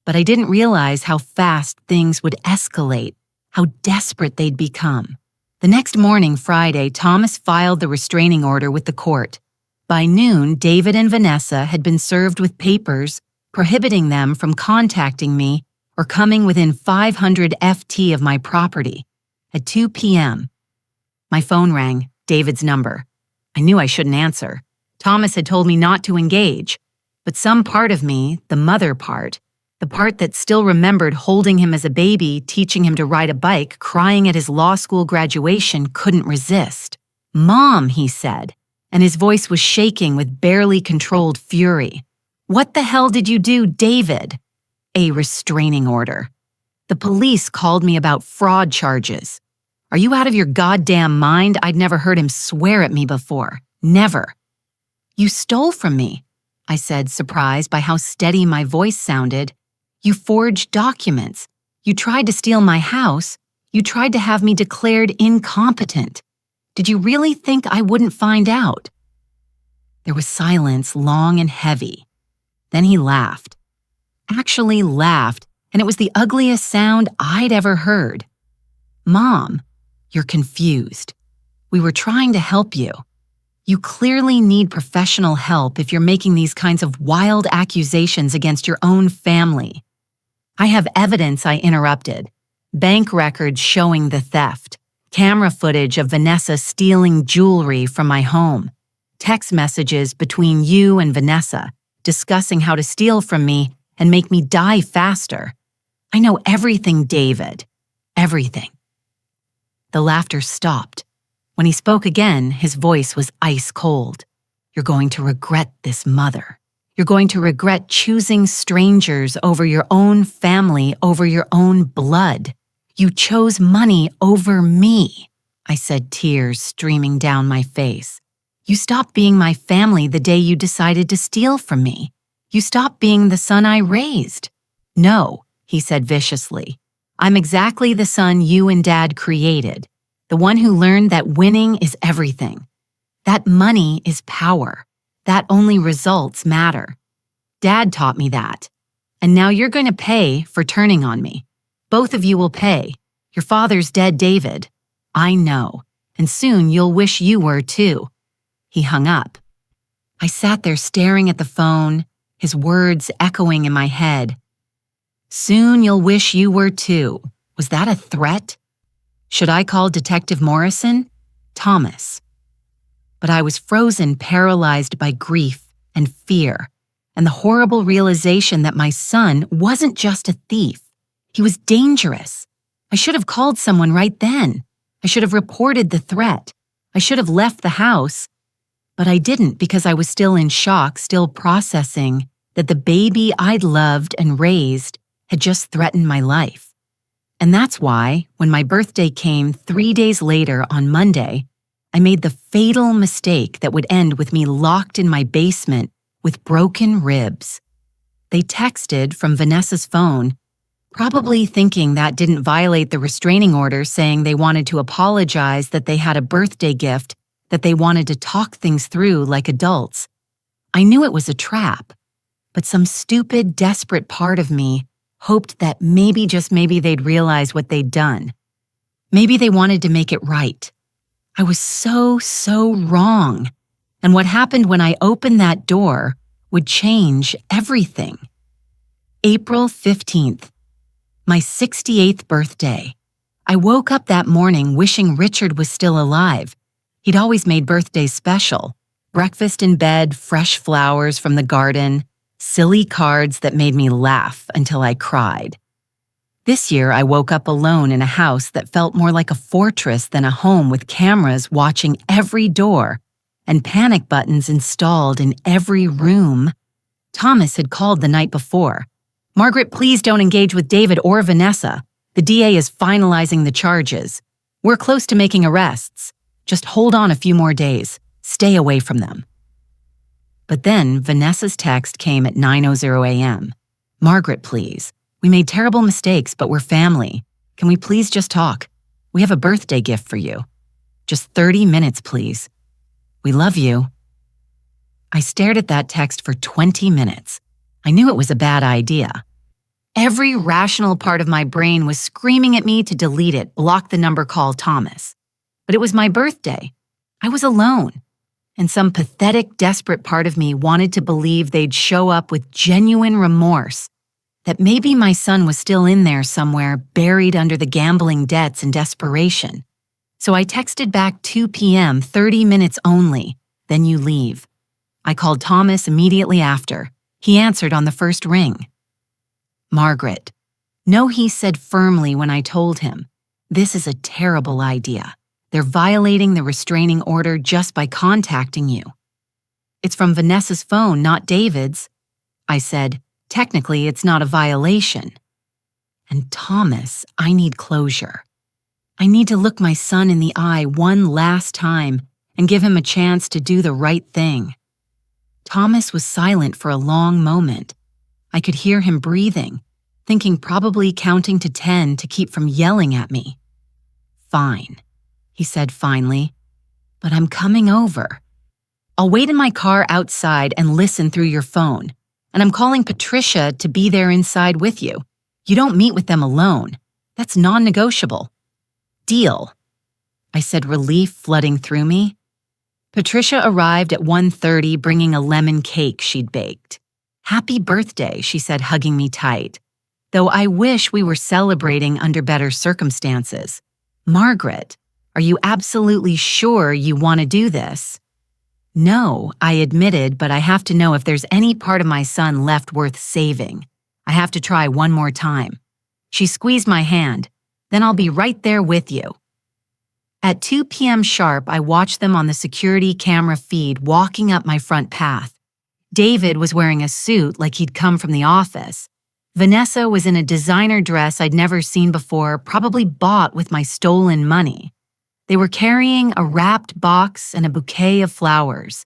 But I didn't realize how fast things would escalate, how desperate they'd become. The next morning, Friday, Thomas filed the restraining order with the court. By noon, David and Vanessa had been served with papers prohibiting them from contacting me or coming within 500 FT of my property. At 2 p.m., my phone rang, David's number. I knew I shouldn't answer. Thomas had told me not to engage, but some part of me, the mother part, the part that still remembered holding him as a baby, teaching him to ride a bike, crying at his law school graduation, couldn't resist. "Mom," he said, and his voice was shaking with barely controlled fury. "What the hell did you do, David?" "A restraining order. The police called me about fraud charges." "Are you out of your goddamn mind?" I'd never heard him swear at me before. Never. "You stole from me," I said, surprised by how steady my voice sounded. "You forged documents. You tried to steal my house. You tried to have me declared incompetent. Did you really think I wouldn't find out?" There was silence, long and heavy. Then he laughed. Actually laughed, and it was the ugliest sound I'd ever heard. "Mom, you're confused. We were trying to help you. You clearly need professional help if you're making these kinds of wild accusations against your own family." "I have evidence," I interrupted. "Bank records showing the theft. Camera footage of Vanessa stealing jewelry from my home. Text messages between you and Vanessa discussing how to steal from me and make me die faster. I know everything, David. Everything." The laughter stopped. When he spoke again, his voice was ice cold. "You're going to regret this, mother. You're going to regret choosing strangers over your own family, over your own blood. You chose money over me," I said, tears streaming down my face. "You stopped being my family the day you decided to steal from me. You stopped being the son I raised." "No," he said viciously. "I'm exactly the son you and Dad created. The one who learned that winning is everything. That money is power. That only results matter. Dad taught me that. And now you're going to pay for turning on me. Both of you will pay. Your father's dead, David. I know. And soon you'll wish you were too. He hung up. I sat there staring at the phone, his words echoing in my head. Soon you'll wish you were too. Was that a threat? Should I call Detective Morrison? Thomas. But I was frozen, paralyzed by grief and fear, and the horrible realization that my son wasn't just a thief. He was dangerous. I should have called someone right then. I should have reported the threat. I should have left the house. But I didn't because I was still in shock, still processing that the baby I'd loved and raised had just threatened my life. And that's why, when my birthday came 3 days later on Monday, I made the fatal mistake that would end with me locked in my basement with broken ribs. They texted from Vanessa's phone, probably thinking that didn't violate the restraining order, saying they wanted to apologize, that they had a birthday gift, that they wanted to talk things through like adults. I knew it was a trap, but some stupid, desperate part of me hoped that maybe, just maybe, they'd realize what they'd done. Maybe they wanted to make it right. I was so wrong. And what happened when I opened that door would change everything. April 15th, my 68th birthday. I woke up that morning wishing Richard was still alive. He'd always made birthdays special. Breakfast in bed, fresh flowers from the garden, silly cards that made me laugh until I cried. This year, I woke up alone in a house that felt more like a fortress than a home, with cameras watching every door and panic buttons installed in every room. Thomas had called the night before. Margaret, please don't engage with David or Vanessa. The DA is finalizing the charges. We're close to making arrests. Just hold on a few more days. Stay away from them. But then Vanessa's text came at 9:00 a.m. Margaret, please. We made terrible mistakes, but we're family. Can we please just talk? We have a birthday gift for you. Just 30 minutes, please. We love you. I stared at that text for 20 minutes. I knew it was a bad idea. Every rational part of my brain was screaming at me to delete it, block the number, call Thomas. But it was my birthday. I was alone. And some pathetic, desperate part of me wanted to believe they'd show up with genuine remorse, that maybe my son was still in there somewhere, buried under the gambling debts and desperation. So I texted back 2 p.m., 30 minutes only, then you leave. I called Thomas immediately after. He answered on the first ring. Margaret. No, he said firmly when I told him. This is a terrible idea. They're violating the restraining order just by contacting you. It's from Vanessa's phone, not David's. I said, technically, it's not a violation. And Thomas, I need closure. I need to look my son in the eye one last time and give him a chance to do the right thing. Thomas was silent for a long moment. I could hear him breathing, thinking, probably counting to 10 to keep from yelling at me. Fine, he said finally, but I'm coming over. I'll wait in my car outside and listen through your phone, and I'm calling Patricia to be there inside with you. You don't meet with them alone. That's non-negotiable. Deal, I said, relief flooding through me. Patricia arrived at 1:30 bringing a lemon cake she'd baked. Happy birthday, she said, hugging me tight. Though I wish we were celebrating under better circumstances. Margaret, are you absolutely sure you want to do this? No, I admitted, but I have to know if there's any part of my son left worth saving. I have to try one more time. She squeezed my hand. Then I'll be right there with you. At 2 p.m. sharp, I watched them on the security camera feed walking up my front path. David was wearing a suit like he'd come from the office. Vanessa was in a designer dress I'd never seen before, probably bought with my stolen money. They were carrying a wrapped box and a bouquet of flowers.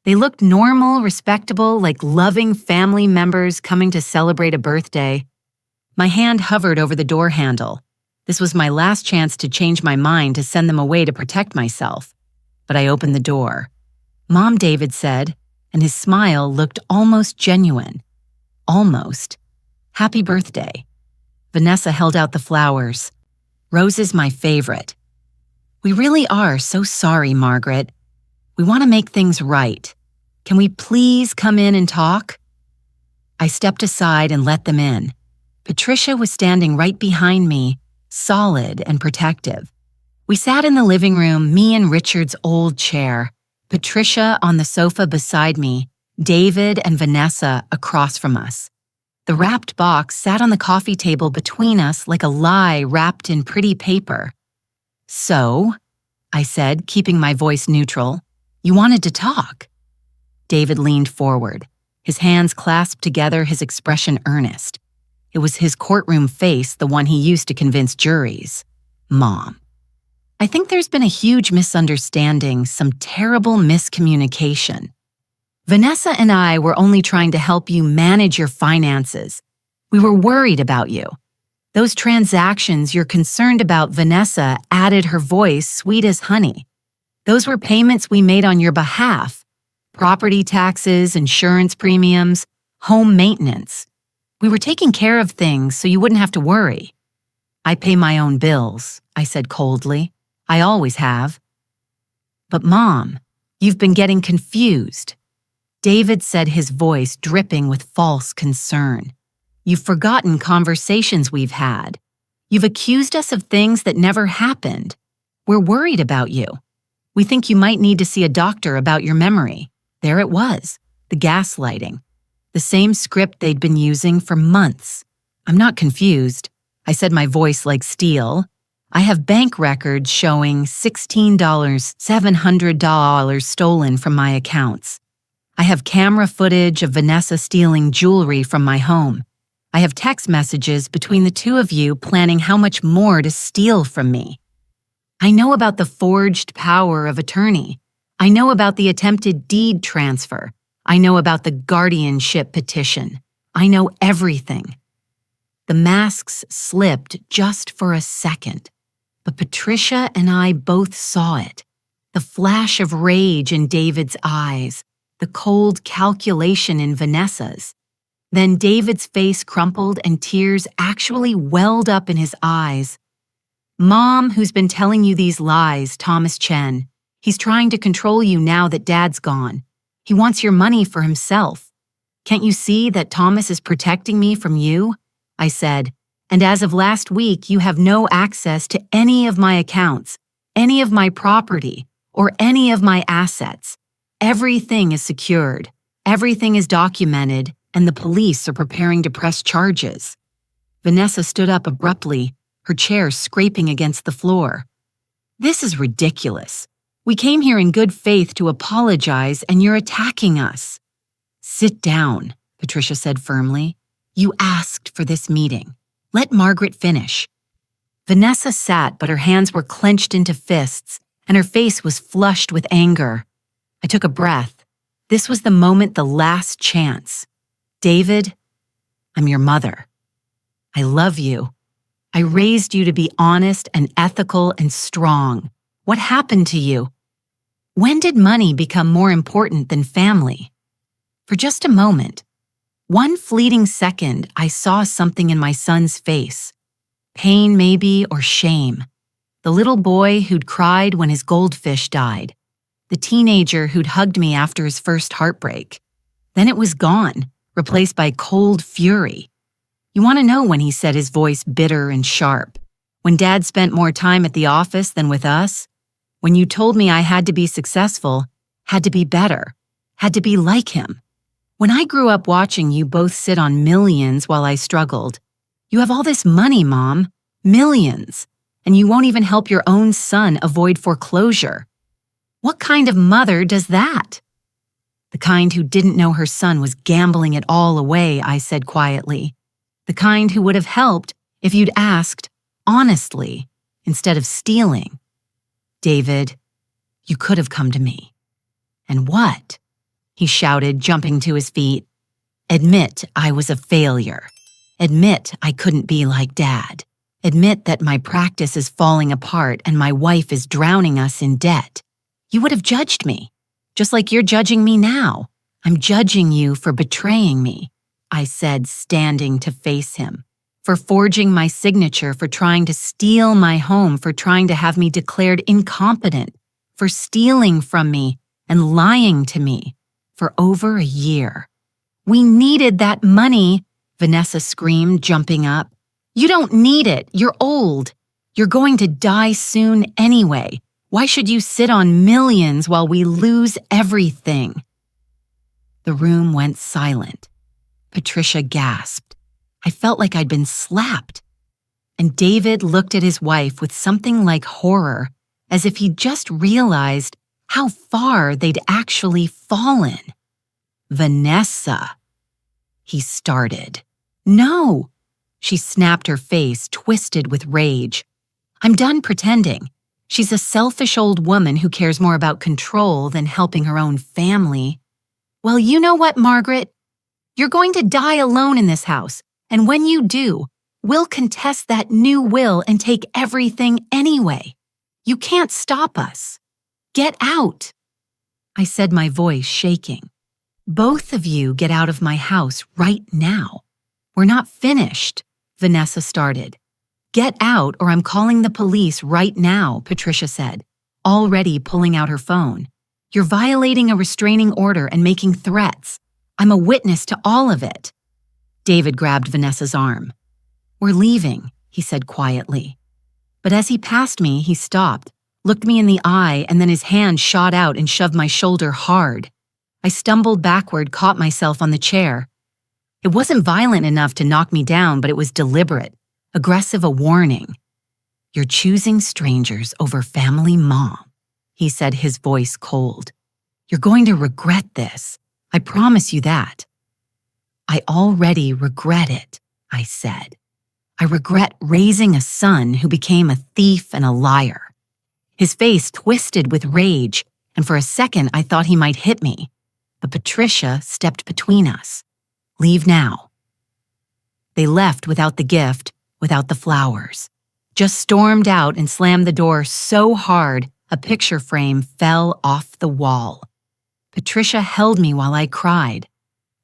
They looked normal, respectable, like loving family members coming to celebrate a birthday. My hand hovered over the door handle. This was my last chance to change my mind to send them away to protect myself. But I opened the door. "Mom," David said, and his smile looked almost genuine. Almost. "Happy birthday." Vanessa held out the flowers. "Rose is my favorite." "We really are so sorry, Margaret. We want to make things right. Can we please come in and talk?" I stepped aside and let them in. Patricia was standing right behind me, solid and protective. We sat in the living room, me in Richard's old chair, Patricia on the sofa beside me, David and Vanessa across from us. The wrapped box sat on the coffee table between us like a lie wrapped in pretty paper. "So," I said, keeping my voice neutral, "you wanted to talk." David leaned forward, his hands clasped together, his expression earnest. It was his courtroom face, the one he used to convince juries. "Mom, I think there's been a huge misunderstanding, some terrible miscommunication. Vanessa and I were only trying to help you manage your finances. We were worried about you. Those transactions you're concerned about," Vanessa added, her voice sweet as honey. "Those were payments we made on your behalf. Property taxes, insurance premiums, home maintenance. We were taking care of things so you wouldn't have to worry." "I pay my own bills," I said coldly. "I always have." "But Mom, you've been getting confused," David said, his voice dripping with false concern. "You've forgotten conversations we've had. You've accused us of things that never happened. We're worried about you. We think you might need to see a doctor about your memory." There it was, the gaslighting. The same script they'd been using for months. "I'm not confused," I said, my voice like steel. "I have bank records showing $16,700 stolen from my accounts. I have camera footage of Vanessa stealing jewelry from my home. I have text messages between the two of you planning how much more to steal from me. I know about the forged power of attorney. I know about the attempted deed transfer. I know about the guardianship petition. I know everything." The masks slipped just for a second, but Patricia and I both saw it. The flash of rage in David's eyes, the cold calculation in Vanessa's. Then David's face crumpled and tears actually welled up in his eyes. "Mom, who's been telling you these lies, Thomas Chen. He's trying to control you now that Dad's gone. He wants your money for himself. Can't you see that Thomas is protecting me from you?" I said, "and as of last week, you have no access to any of my accounts, any of my property, or any of my assets. Everything is secured, everything is documented, and the police are preparing to press charges." Vanessa stood up abruptly, her chair scraping against the floor. "This is ridiculous. We came here in good faith to apologize, and you're attacking us." "Sit down," Patricia said firmly. "You asked for this meeting. Let Margaret finish." Vanessa sat, but her hands were clenched into fists, and her face was flushed with anger. I took a breath. This was the moment, the last chance. "David, I'm your mother. I love you. I raised you to be honest and ethical and strong. What happened to you? When did money become more important than family?" For just a moment, one fleeting second, I saw something in my son's face. Pain maybe, or shame. The little boy who'd cried when his goldfish died. The teenager who'd hugged me after his first heartbreak. Then it was gone, replaced by cold fury. You want to know when he said, his voice bitter and sharp? When Dad spent more time at the office than with us? When you told me I had to be successful, had to be better, had to be like him? When I grew up watching you both sit on millions while I struggled. You have all this money, Mom, millions, and you won't even help your own son avoid foreclosure. What kind of mother does that? The kind who didn't know her son was gambling it all away, I said quietly. The kind who would have helped if you'd asked, honestly, instead of stealing. David, you could have come to me. And what? He shouted, jumping to his feet. Admit I was a failure. Admit I couldn't be like Dad. Admit that my practice is falling apart and my wife is drowning us in debt. You would have judged me, just like you're judging me now. I'm judging you for betraying me, I said, standing to face him. For forging my signature, for trying to steal my home, for trying to have me declared incompetent, for stealing from me and lying to me for over a year. We needed that money, Vanessa screamed, jumping up. You don't need it. You're old. You're going to die soon anyway. Why should you sit on millions while we lose everything? The room went silent. Patricia gasped. I felt like I'd been slapped. And David looked at his wife with something like horror, as if he'd just realized how far they'd actually fallen. Vanessa, he started. No, she snapped, her face twisted with rage. I'm done pretending. She's a selfish old woman who cares more about control than helping her own family. Well, you know what, Margaret? You're going to die alone in this house, and when you do, we'll contest that new will and take everything anyway. You can't stop us. Get out. I said, my voice shaking. Both of you get out of my house right now. We're not finished, Vanessa started. Get out or I'm calling the police right now, Patricia said, already pulling out her phone. You're violating a restraining order and making threats. I'm a witness to all of it. David grabbed Vanessa's arm. We're leaving, he said quietly. But as he passed me, he stopped, looked me in the eye, and then his hand shot out and shoved my shoulder hard. I stumbled backward, caught myself on the chair. It wasn't violent enough to knock me down, but it was deliberate, aggressive, a warning. You're choosing strangers over family mom, he said, his voice cold. You're going to regret this. I promise you that. I already regret it, I said. I regret raising a son who became a thief and a liar. His face twisted with rage, and for a second I thought he might hit me. But Patricia stepped between us. Leave now. They left without the gift, without the flowers. Just stormed out and slammed the door so hard a picture frame fell off the wall. Patricia held me while I cried.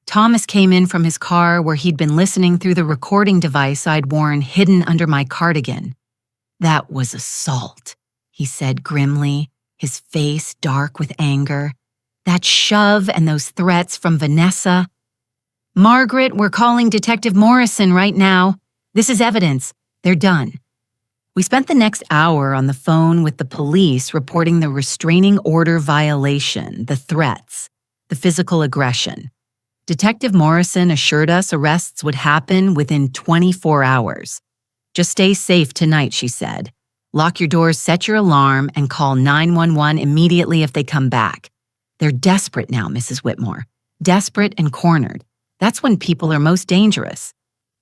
Thomas came in from his car where he'd been listening through the recording device I'd worn hidden under my cardigan. That was assault, he said grimly, his face dark with anger. That shove and those threats from Vanessa. Margaret, we're calling Detective Morrison right now. This is evidence. They're done. We spent the next hour on the phone with the police reporting the restraining order violation, the threats, the physical aggression. Detective Morrison assured us arrests would happen within 24 hours. Just stay safe tonight, she said. Lock your doors, set your alarm, and call 911 immediately if they come back. They're desperate now, Mrs. Whitmore. Desperate and cornered. That's when people are most dangerous.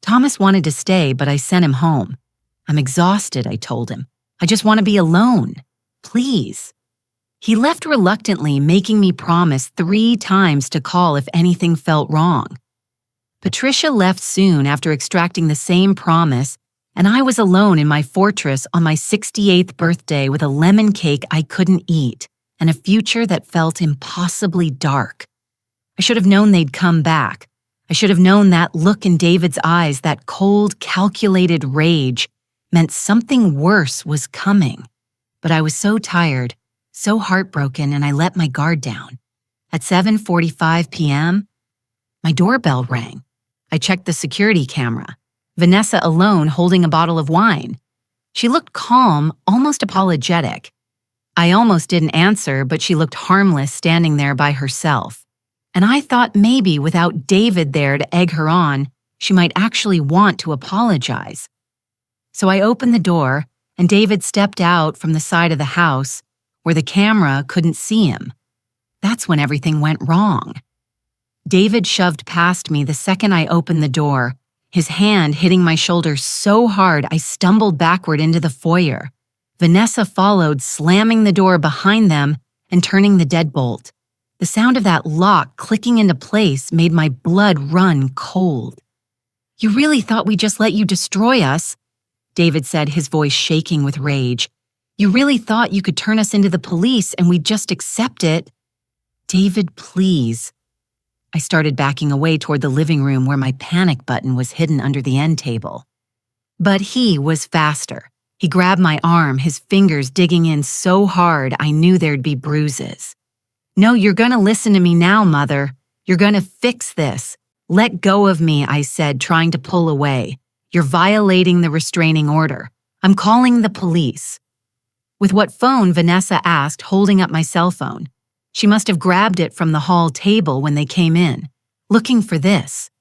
Thomas wanted to stay, but I sent him home. I'm exhausted, I told him. I just want to be alone. Please. He left reluctantly, making me promise 3 times to call if anything felt wrong. Patricia left soon after extracting the same promise, and I was alone in my fortress on my 68th birthday with a lemon cake I couldn't eat and a future that felt impossibly dark. I should have known they'd come back. I should have known that look in David's eyes, that cold, calculated rage, meant something worse was coming. But I was so tired, so heartbroken, and I let my guard down. At 7:45 p.m., my doorbell rang. I checked the security camera. Vanessa alone holding a bottle of wine. She looked calm, almost apologetic. I almost didn't answer, but she looked harmless standing there by herself. And I thought maybe without David there to egg her on, she might actually want to apologize. So I opened the door, and David stepped out from the side of the house where the camera couldn't see him. That's when everything went wrong. David shoved past me the second I opened the door, his hand hitting my shoulder so hard I stumbled backward into the foyer. Vanessa followed, slamming the door behind them and turning the deadbolt. The sound of that lock clicking into place made my blood run cold. You really thought we just let you destroy us? David said, his voice shaking with rage. "You really thought you could turn us into the police and we'd just accept it?" "David, please." I started backing away toward the living room where my panic button was hidden under the end table. But he was faster. He grabbed my arm, his fingers digging in so hard I knew there'd be bruises. "No, you're gonna listen to me now, Mother. You're gonna fix this. Let go of me," I said, trying to pull away. "You're violating the restraining order. I'm calling the police." "With what phone?" Vanessa asked, holding up my cell phone. She must have grabbed it from the hall table when they came in, looking for this.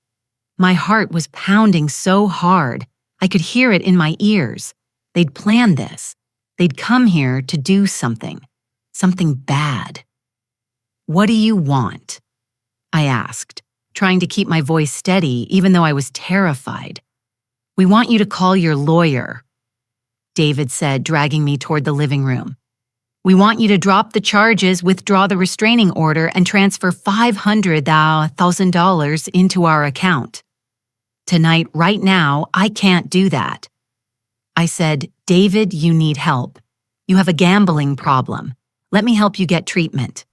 My heart was pounding so hard, I could hear it in my ears. They'd planned this. They'd come here to do something bad. "What do you want?" I asked, trying to keep my voice steady even though I was terrified. "We want you to call your lawyer," David said, dragging me toward the living room. "We want you to drop the charges, withdraw the restraining order, and transfer $500,000 into our account. Tonight, right now, I can't do that." I said, "David, you need help. You have a gambling problem. Let me help you get treatment."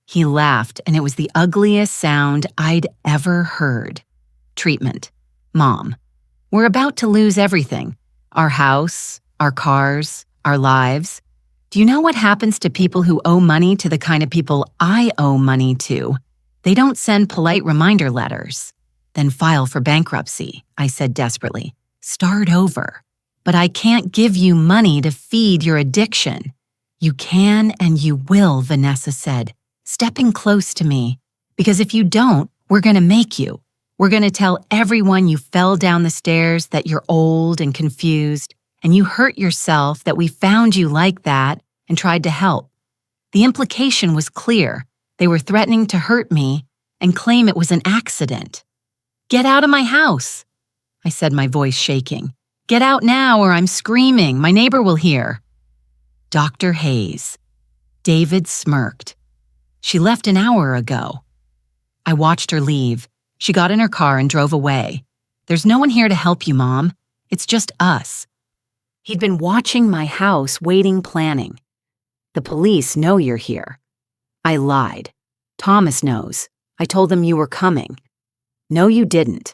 He laughed, and it was the ugliest sound I'd ever heard. "Treatment. Mom, we're about to lose everything. Our house, our cars, our lives. Do you know what happens to people who owe money to the kind of people I owe money to? They don't send polite reminder letters. Then file for bankruptcy," I said desperately. "Start over. But I can't give you money to feed your addiction." "You can and you will," Vanessa said, stepping close to me. "Because if you don't, we're going to make you. We're going to tell everyone you fell down the stairs, that you're old and confused, and you hurt yourself, that we found you like that and tried to help." The implication was clear. They were threatening to hurt me and claim it was an accident. "Get out of my house," I said, my voice shaking. "Get out now or I'm screaming. My neighbor will hear." "Dr. Hayes." David smirked. "She left an hour ago." I watched her leave. She got in her car and drove away. "There's no one here to help you, Mom. It's just us." He'd been watching my house, waiting, planning. "The police know you're here." I lied. "Thomas knows. I told them you were coming." "No, you didn't."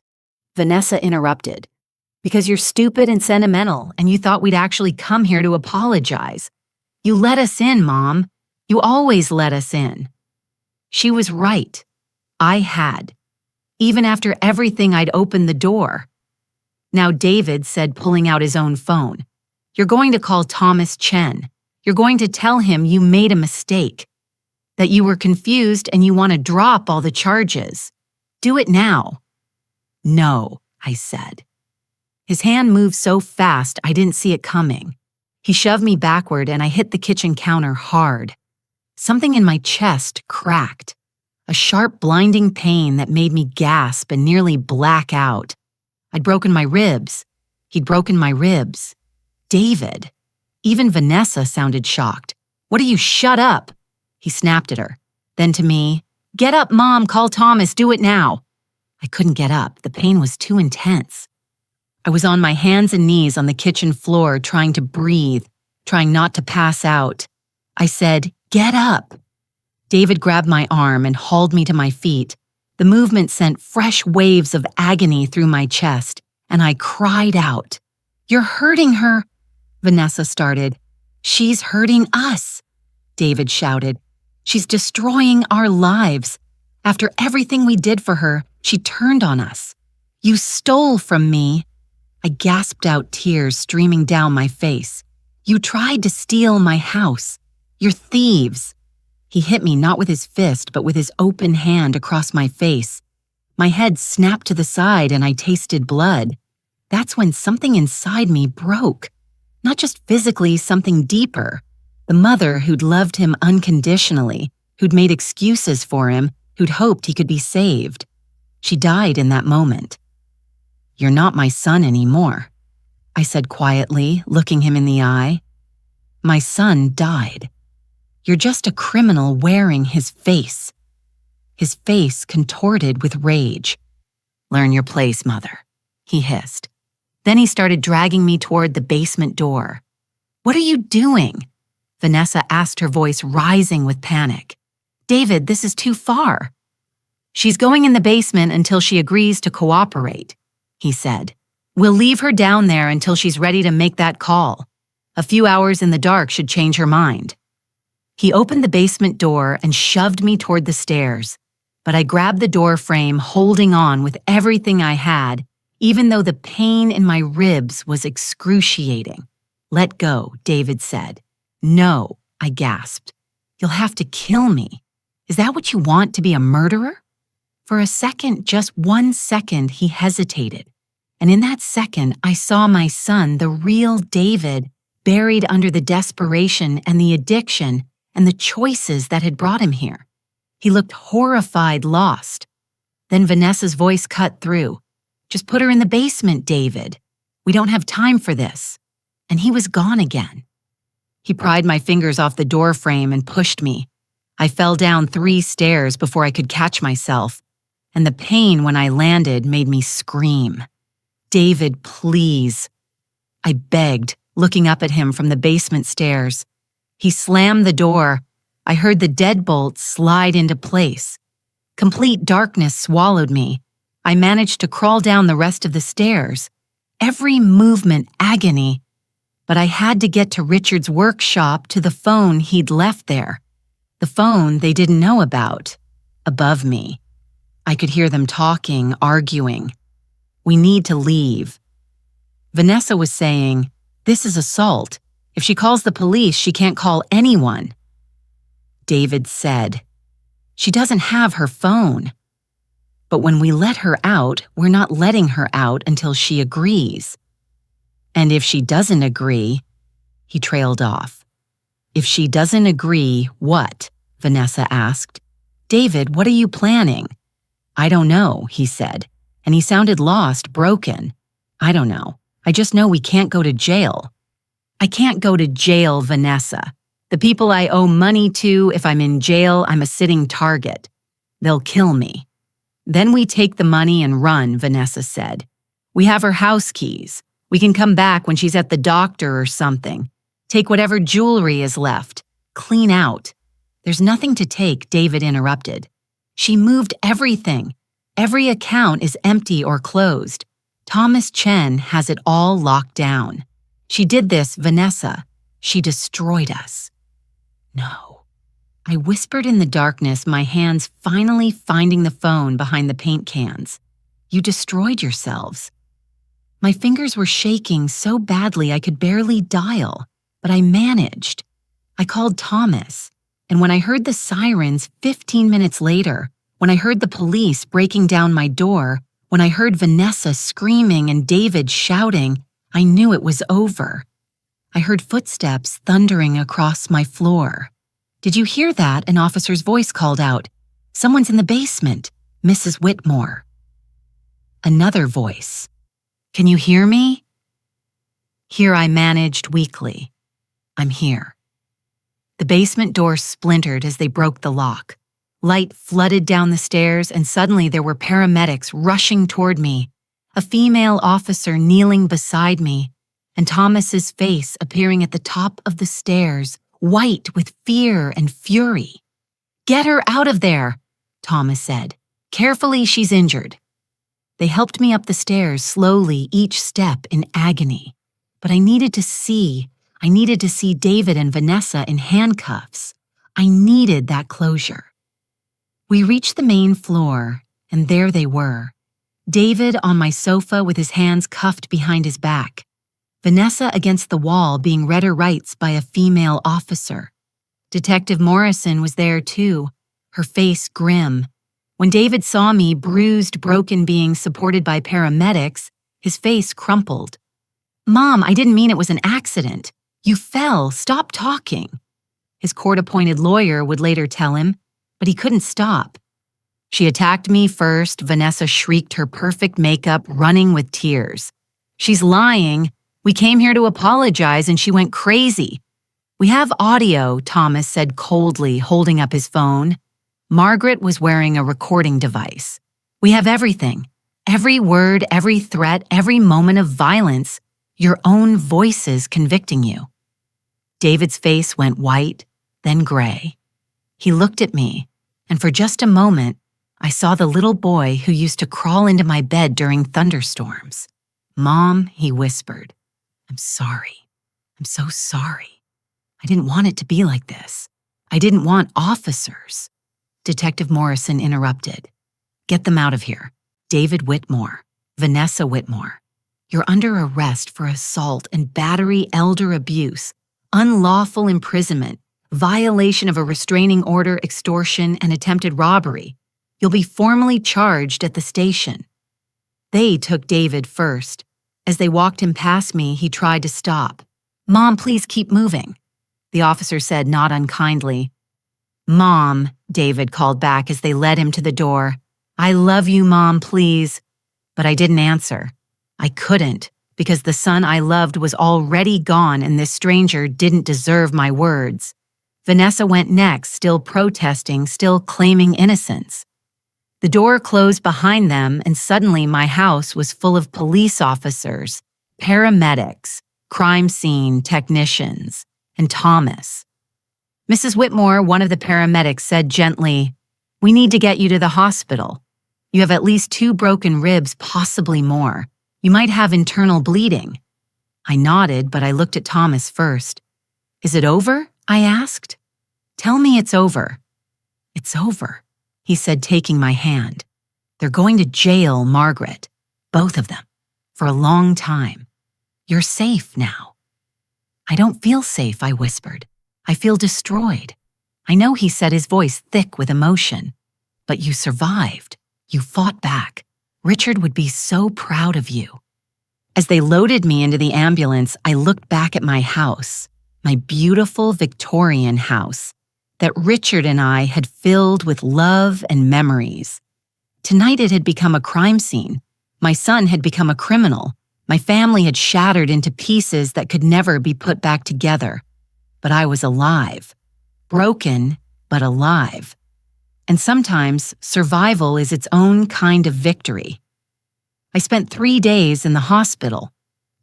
Vanessa interrupted. "Because you're stupid and sentimental, and you thought we'd actually come here to apologize. You let us in, Mom. You always let us in." She was right. I had. Even after everything, I'd opened the door. Now David said, pulling out his own phone, "You're going to call Thomas Chen. You're going to tell him you made a mistake, that you were confused and you want to drop all the charges. Do it now." "No," I said. His hand moved so fast I didn't see it coming. He shoved me backward and I hit the kitchen counter hard. Something in my chest cracked. A sharp, blinding pain that made me gasp and nearly black out. I'd broken my ribs. He'd broken my ribs. David. Even Vanessa sounded shocked. "What are you, shut up?" He snapped at her. Then to me, "Get up, Mom, call Thomas, do it now." I couldn't get up. The pain was too intense. I was on my hands and knees on the kitchen floor, trying to breathe, trying not to pass out. I said, "Get up." David grabbed my arm and hauled me to my feet. The movement sent fresh waves of agony through my chest, and I cried out. "You're hurting her," Vanessa started. "She's hurting us," David shouted. "She's destroying our lives. After everything we did for her, she turned on us. You stole from me." I gasped out, tears streaming down my face. "You tried to steal my house. You're thieves." He hit me not with his fist, but with his open hand across my face. My head snapped to the side and I tasted blood. That's when something inside me broke. Not just physically, something deeper. The mother who'd loved him unconditionally, who'd made excuses for him, who'd hoped he could be saved. She died in that moment. "You're not my son anymore," I said quietly, looking him in the eye. "My son died. You're just a criminal wearing his face." His face contorted with rage. "Learn your place, Mother," he hissed. Then he started dragging me toward the basement door. "What are you doing?" Vanessa asked, her voice rising with panic. "David, this is too far." "She's going in the basement until she agrees to cooperate," he said. "We'll leave her down there until she's ready to make that call. A few hours in the dark should change her mind." He opened the basement door and shoved me toward the stairs, but I grabbed the door frame, holding on with everything I had, even though the pain in my ribs was excruciating. "Let go," David said. "No," I gasped. "You'll have to kill me. Is that what you want, to be a murderer?" For a second, just 1 second, he hesitated. And in that second, I saw my son, the real David, buried under the desperation and the addiction and the choices that had brought him here. He looked horrified, lost. Then Vanessa's voice cut through. "Just put her in the basement, David. We don't have time for this." And he was gone again. He pried my fingers off the door frame and pushed me. I fell down 3 stairs before I could catch myself, and the pain when I landed made me scream. "David, please." I begged, looking up at him from the basement stairs. He slammed the door. I heard the deadbolt slide into place. Complete darkness swallowed me. I managed to crawl down the rest of the stairs. Every movement agony. But I had to get to Richard's workshop, to the phone he'd left there. The phone they didn't know about. Above me. I could hear them talking, arguing. "We need to leave." Vanessa was saying, "This is assault. If she calls the police, she can't call anyone." David said, "She doesn't have her phone." "But when we let her out, we're not letting her out until she agrees." "And if she doesn't agree," he trailed off. "If she doesn't agree, what?" Vanessa asked. "David, what are you planning?" "I don't know," he said, and he sounded lost, broken. "I don't know. I just know we can't go to jail." "I can't go to jail, Vanessa. The people I owe money to, if I'm in jail, I'm a sitting target. They'll kill me." "Then we take the money and run," Vanessa said. "We have her house keys. We can come back when she's at the doctor or something. Take whatever jewelry is left. Clean out." "There's nothing to take," David interrupted. "She moved everything. Every account is empty or closed. Thomas Chen has it all locked down. She did this, Vanessa. She destroyed us." "No." I whispered in the darkness, my hands finally finding the phone behind the paint cans. "You destroyed yourselves." My fingers were shaking so badly I could barely dial, but I managed. I called Thomas, and when I heard the sirens 15 minutes later, when I heard the police breaking down my door, when I heard Vanessa screaming and David shouting, I knew it was over. I heard footsteps thundering across my floor. "Did you hear that?" An officer's voice called out. "Someone's in the basement, Mrs. Whitmore." Another voice. "Can you hear me?" Here I managed weakly. "I'm here." The basement door splintered as they broke the lock. Light flooded down the stairs, and suddenly there were paramedics rushing toward me, a female officer kneeling beside me, and Thomas's face appearing at the top of the stairs, white with fear and fury. "Get her out of there," Thomas said. "Carefully, she's injured." They helped me up the stairs slowly, each step in agony. But I needed to see David and Vanessa in handcuffs. I needed that closure. We reached the main floor, and there they were. David on my sofa with his hands cuffed behind his back. Vanessa against the wall being read her rights by a female officer. Detective Morrison was there too, her face grim. When David saw me, bruised, broken, being supported by paramedics, his face crumpled. "Mom, I didn't mean it was an accident. You fell. Stop talking." His court-appointed lawyer would later tell him, but he couldn't stop. "She attacked me first," Vanessa shrieked, her perfect makeup running with tears. "She's lying. We came here to apologize and she went crazy." "We have audio," Thomas said coldly, holding up his phone. Margaret was wearing a recording device. "We have everything. Every word, every threat, every moment of violence, your own voices convicting you. David's face went white, then gray. He looked at me, and for just a moment, I saw the little boy who used to crawl into my bed during thunderstorms. "Mom," he whispered, "I'm sorry. I'm so sorry. I didn't want it to be like this. I didn't want officers." Detective Morrison interrupted. "Get them out of here. David Whitmore, Vanessa Whitmore. You're under arrest for assault and battery, elder abuse, unlawful imprisonment, violation of a restraining order, extortion, and attempted robbery. You'll be formally charged at the station." They took David first. As they walked him past me, he tried to stop. "Mom, please keep moving," the officer said, not unkindly. "Mom," David called back as they led him to the door. "I love you, Mom, please." But I didn't answer. I couldn't, because the son I loved was already gone and this stranger didn't deserve my words. Vanessa went next, still protesting, still claiming innocence. The door closed behind them, and suddenly my house was full of police officers, paramedics, crime scene technicians, and Thomas. Mrs. Whitmore, one of the paramedics, said gently, "We need to get you to the hospital. You have at least 2 broken ribs, possibly more. You might have internal bleeding." I nodded, but I looked at Thomas first. "Is it over?" I asked. "Tell me it's over." "It's over," he said, taking my hand. "They're going to jail Margaret, both of them, for a long time. You're safe now." "I don't feel safe," I whispered. "I feel destroyed." I know he said, his voice thick with emotion. "But you survived. You fought back. Richard would be so proud of you." As they loaded me into the ambulance, I looked back at my house, my beautiful Victorian house, that Richard and I had filled with love and memories. Tonight it had become a crime scene. My son had become a criminal. My family had shattered into pieces that could never be put back together. But I was alive. Broken, but alive. And sometimes survival is its own kind of victory. I spent 3 days in the hospital.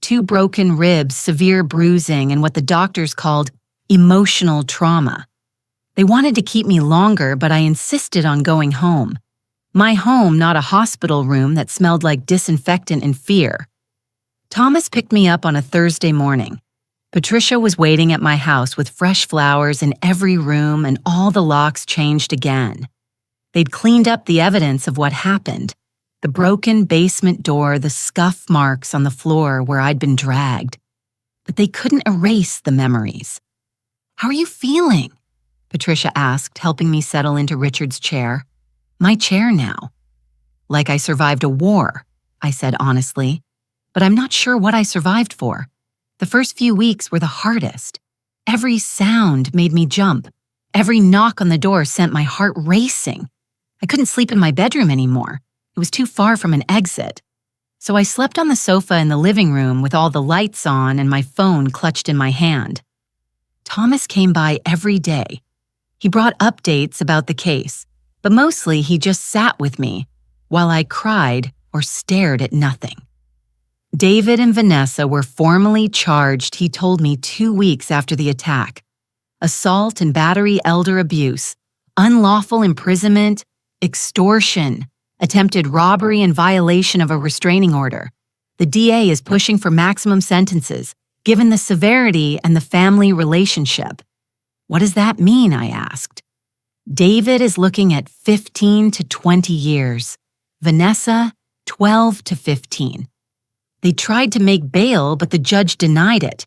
2 broken ribs, severe bruising, and what the doctors called emotional trauma. They wanted to keep me longer, but I insisted on going home. My home, not a hospital room that smelled like disinfectant and fear. Thomas picked me up on a Thursday morning. Patricia was waiting at my house with fresh flowers in every room and all the locks changed again. They'd cleaned up the evidence of what happened. The broken basement door, the scuff marks on the floor where I'd been dragged. But they couldn't erase the memories. "How are you feeling?" Patricia asked, helping me settle into Richard's chair. "My chair now." "Like I survived a war," I said honestly. "But I'm not sure what I survived for. The first few weeks were the hardest. Every sound made me jump. Every knock on the door sent my heart racing. I couldn't sleep in my bedroom anymore. It was too far from an exit. So I slept on the sofa in the living room with all the lights on and my phone clutched in my hand. Thomas came by every day. He brought updates about the case, but mostly he just sat with me while I cried or stared at nothing. David and Vanessa were formally charged, he told me 2 weeks after the attack. Assault and battery, elder abuse, unlawful imprisonment, extortion, attempted robbery and violation of a restraining order. The DA is pushing for maximum sentences, given the severity and the family relationship. "What does that mean?" I asked. "David is looking at 15 to 20 years. Vanessa, 12 to 15. They tried to make bail, but the judge denied it.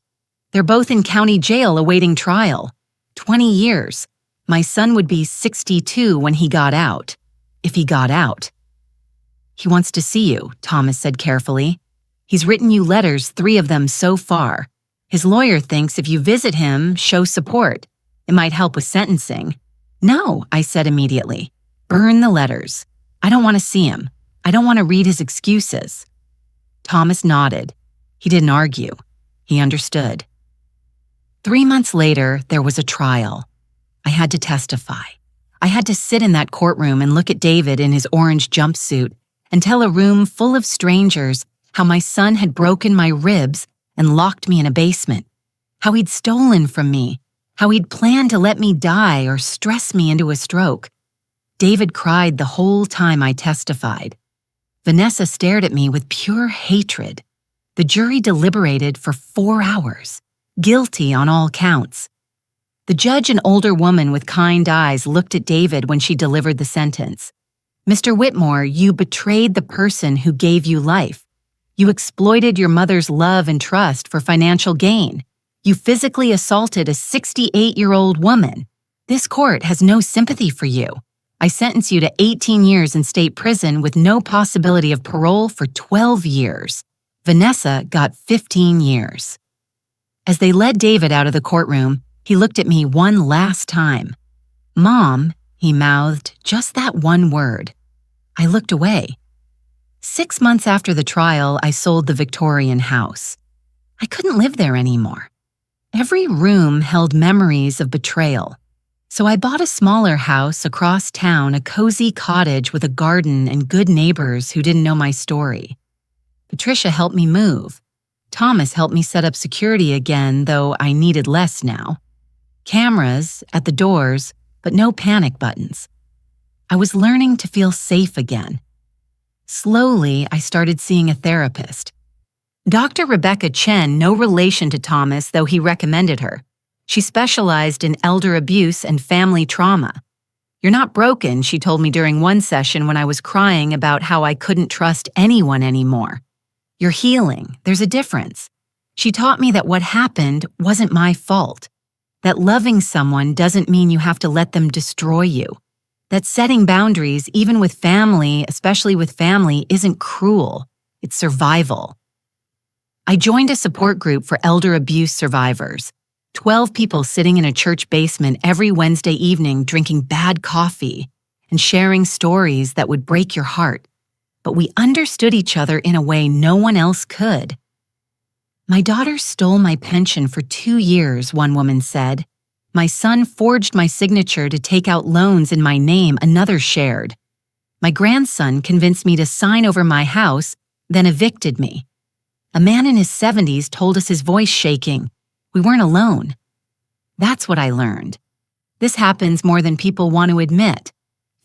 They're both in county jail awaiting trial. 20 years. My son would be 62 when he got out. If he got out." "He wants to see you," Thomas said carefully. "He's written you letters, 3 of them so far. His lawyer thinks if you visit him, show support. It might help with sentencing." "No," I said immediately. "Burn the letters. I don't want to see him. I don't want to read his excuses." Thomas nodded. He didn't argue. He understood. 3 months later, there was a trial. I had to testify. I had to sit in that courtroom and look at David in his orange jumpsuit and tell a room full of strangers how my son had broken my ribs and locked me in a basement, how he'd stolen from me, how he'd planned to let me die or stress me into a stroke. David cried the whole time I testified. Vanessa stared at me with pure hatred. The jury deliberated for 4 hours, guilty on all counts. The judge, an older woman with kind eyes, looked at David when she delivered the sentence. "Mr. Whitmore, you betrayed the person who gave you life. You exploited your mother's love and trust for financial gain. You physically assaulted a 68-year-old woman. This court has no sympathy for you. I sentence you to 18 years in state prison with no possibility of parole for 12 years. Vanessa got 15 years. As they led David out of the courtroom, he looked at me one last time. "Mom," he mouthed, just that one word. I looked away. 6 months after the trial, I sold the Victorian house. I couldn't live there anymore. Every room held memories of betrayal. So I bought a smaller house across town, a cozy cottage with a garden and good neighbors who didn't know my story. Patricia helped me move. Thomas helped me set up security again, though I needed less now. Cameras at the doors, but no panic buttons. I was learning to feel safe again. Slowly, I started seeing a therapist. Dr. Rebecca Chen, no relation to Thomas, though he recommended her. She specialized in elder abuse and family trauma. "You're not broken," she told me during one session when I was crying about how I couldn't trust anyone anymore. "You're healing. There's a difference." She taught me that what happened wasn't my fault, that loving someone doesn't mean you have to let them destroy you, that setting boundaries, even with family, especially with family, isn't cruel, it's survival. I joined a support group for elder abuse survivors. 12 people sitting in a church basement every Wednesday evening drinking bad coffee and sharing stories that would break your heart. But we understood each other in a way no one else could. "My daughter stole my pension for 2 years," one woman said. "My son forged my signature to take out loans in my name," another shared. "My grandson convinced me to sign over my house, then evicted me. A man in his 70s told us, his voice shaking, we weren't alone." That's what I learned. This happens more than people want to admit.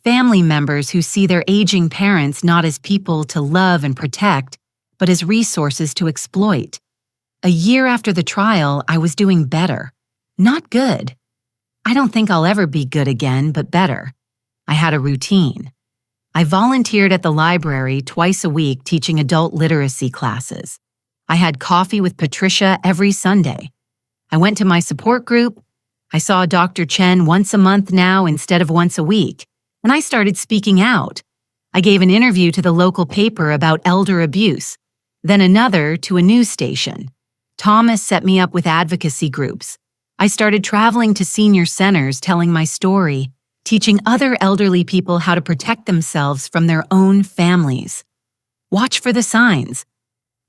Family members who see their aging parents not as people to love and protect, but as resources to exploit. A year after the trial, I was doing better. Not good. I don't think I'll ever be good again, but better. I had a routine. I volunteered at the library twice a week teaching adult literacy classes. I had coffee with Patricia every Sunday. I went to my support group. I saw Dr. Chen once a month now instead of once a week, and I started speaking out. I gave an interview to the local paper about elder abuse, then another to a news station. Thomas set me up with advocacy groups. I started traveling to senior centers telling my story, teaching other elderly people how to protect themselves from their own families. Watch for the signs.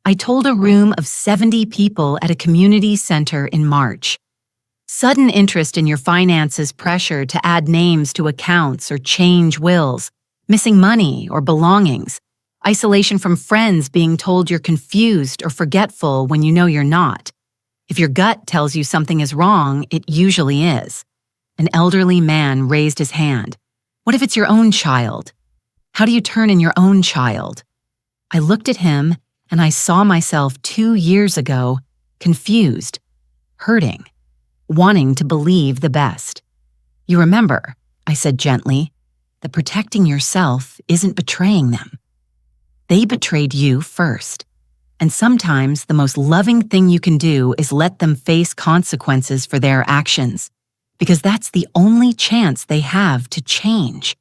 I told a room of 70 people at a community center in March. Sudden interest in your finances, pressure to add names to accounts or change wills, missing money or belongings, isolation from friends, being told you're confused or forgetful when you know you're not. If your gut tells you something is wrong, it usually is. An elderly man raised his hand. "What if it's your own child? How do you turn in your own child?" I looked at him and I saw myself 2 years ago, confused, hurting, wanting to believe the best. "You remember," I said gently, "that protecting yourself isn't betraying them. They betrayed you first. And sometimes the most loving thing you can do is let them face consequences for their actions, because that's the only chance they have to change."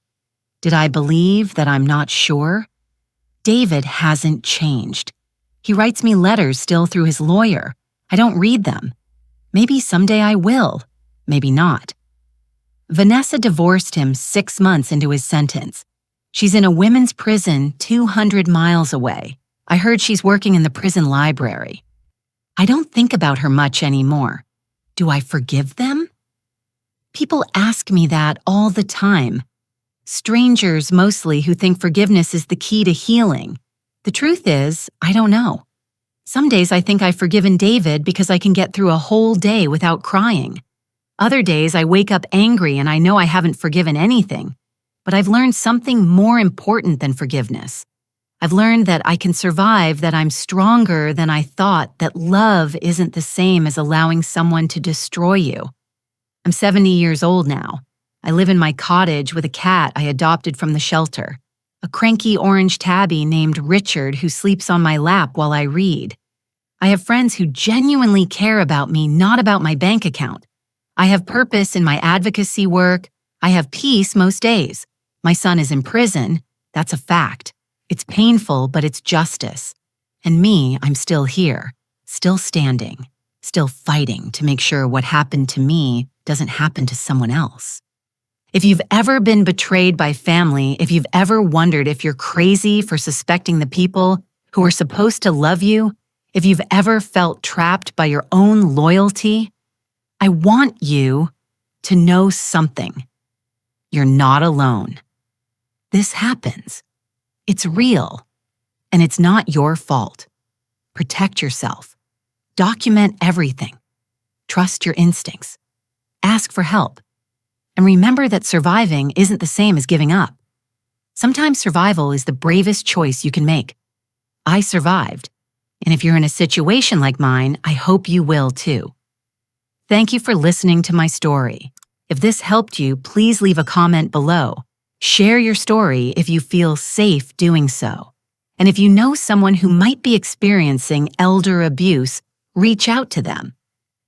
Did I believe that I'm not sure? David hasn't changed. He writes me letters still through his lawyer. I don't read them. Maybe someday I will, maybe not. Vanessa divorced him 6 months into his sentence. She's in a women's prison 200 miles away. I heard she's working in the prison library. I don't think about her much anymore. Do I forgive them? People ask me that all the time. Strangers mostly who think forgiveness is the key to healing. The truth is, I don't know. Some days I think I've forgiven David because I can get through a whole day without crying. Other days I wake up angry and I know I haven't forgiven anything. But I've learned something more important than forgiveness. I've learned that I can survive, that I'm stronger than I thought, that love isn't the same as allowing someone to destroy you. I'm 70 years old now. I live in my cottage with a cat I adopted from the shelter, a cranky orange tabby named Richard who sleeps on my lap while I read. I have friends who genuinely care about me, not about my bank account. I have purpose in my advocacy work. I have peace most days. My son is in prison. That's a fact. It's painful, but it's justice. And me, I'm still here, still standing, still fighting to make sure what happened to me doesn't happen to someone else. If you've ever been betrayed by family, if you've ever wondered if you're crazy for suspecting the people who are supposed to love you, if you've ever felt trapped by your own loyalty, I want you to know something. You're not alone. This happens. It's real. And it's not your fault. Protect yourself. Document everything. Trust your instincts. Ask for help. And remember that surviving isn't the same as giving up. Sometimes survival is the bravest choice you can make. I survived. And if you're in a situation like mine, I hope you will too. Thank you for listening to my story. If this helped you, please leave a comment below. Share your story if you feel safe doing so. And if you know someone who might be experiencing elder abuse, reach out to them.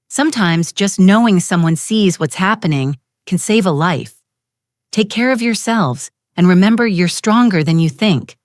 Sometimes just knowing someone sees what's happening can save a life. Take care of yourselves and remember you're stronger than you think.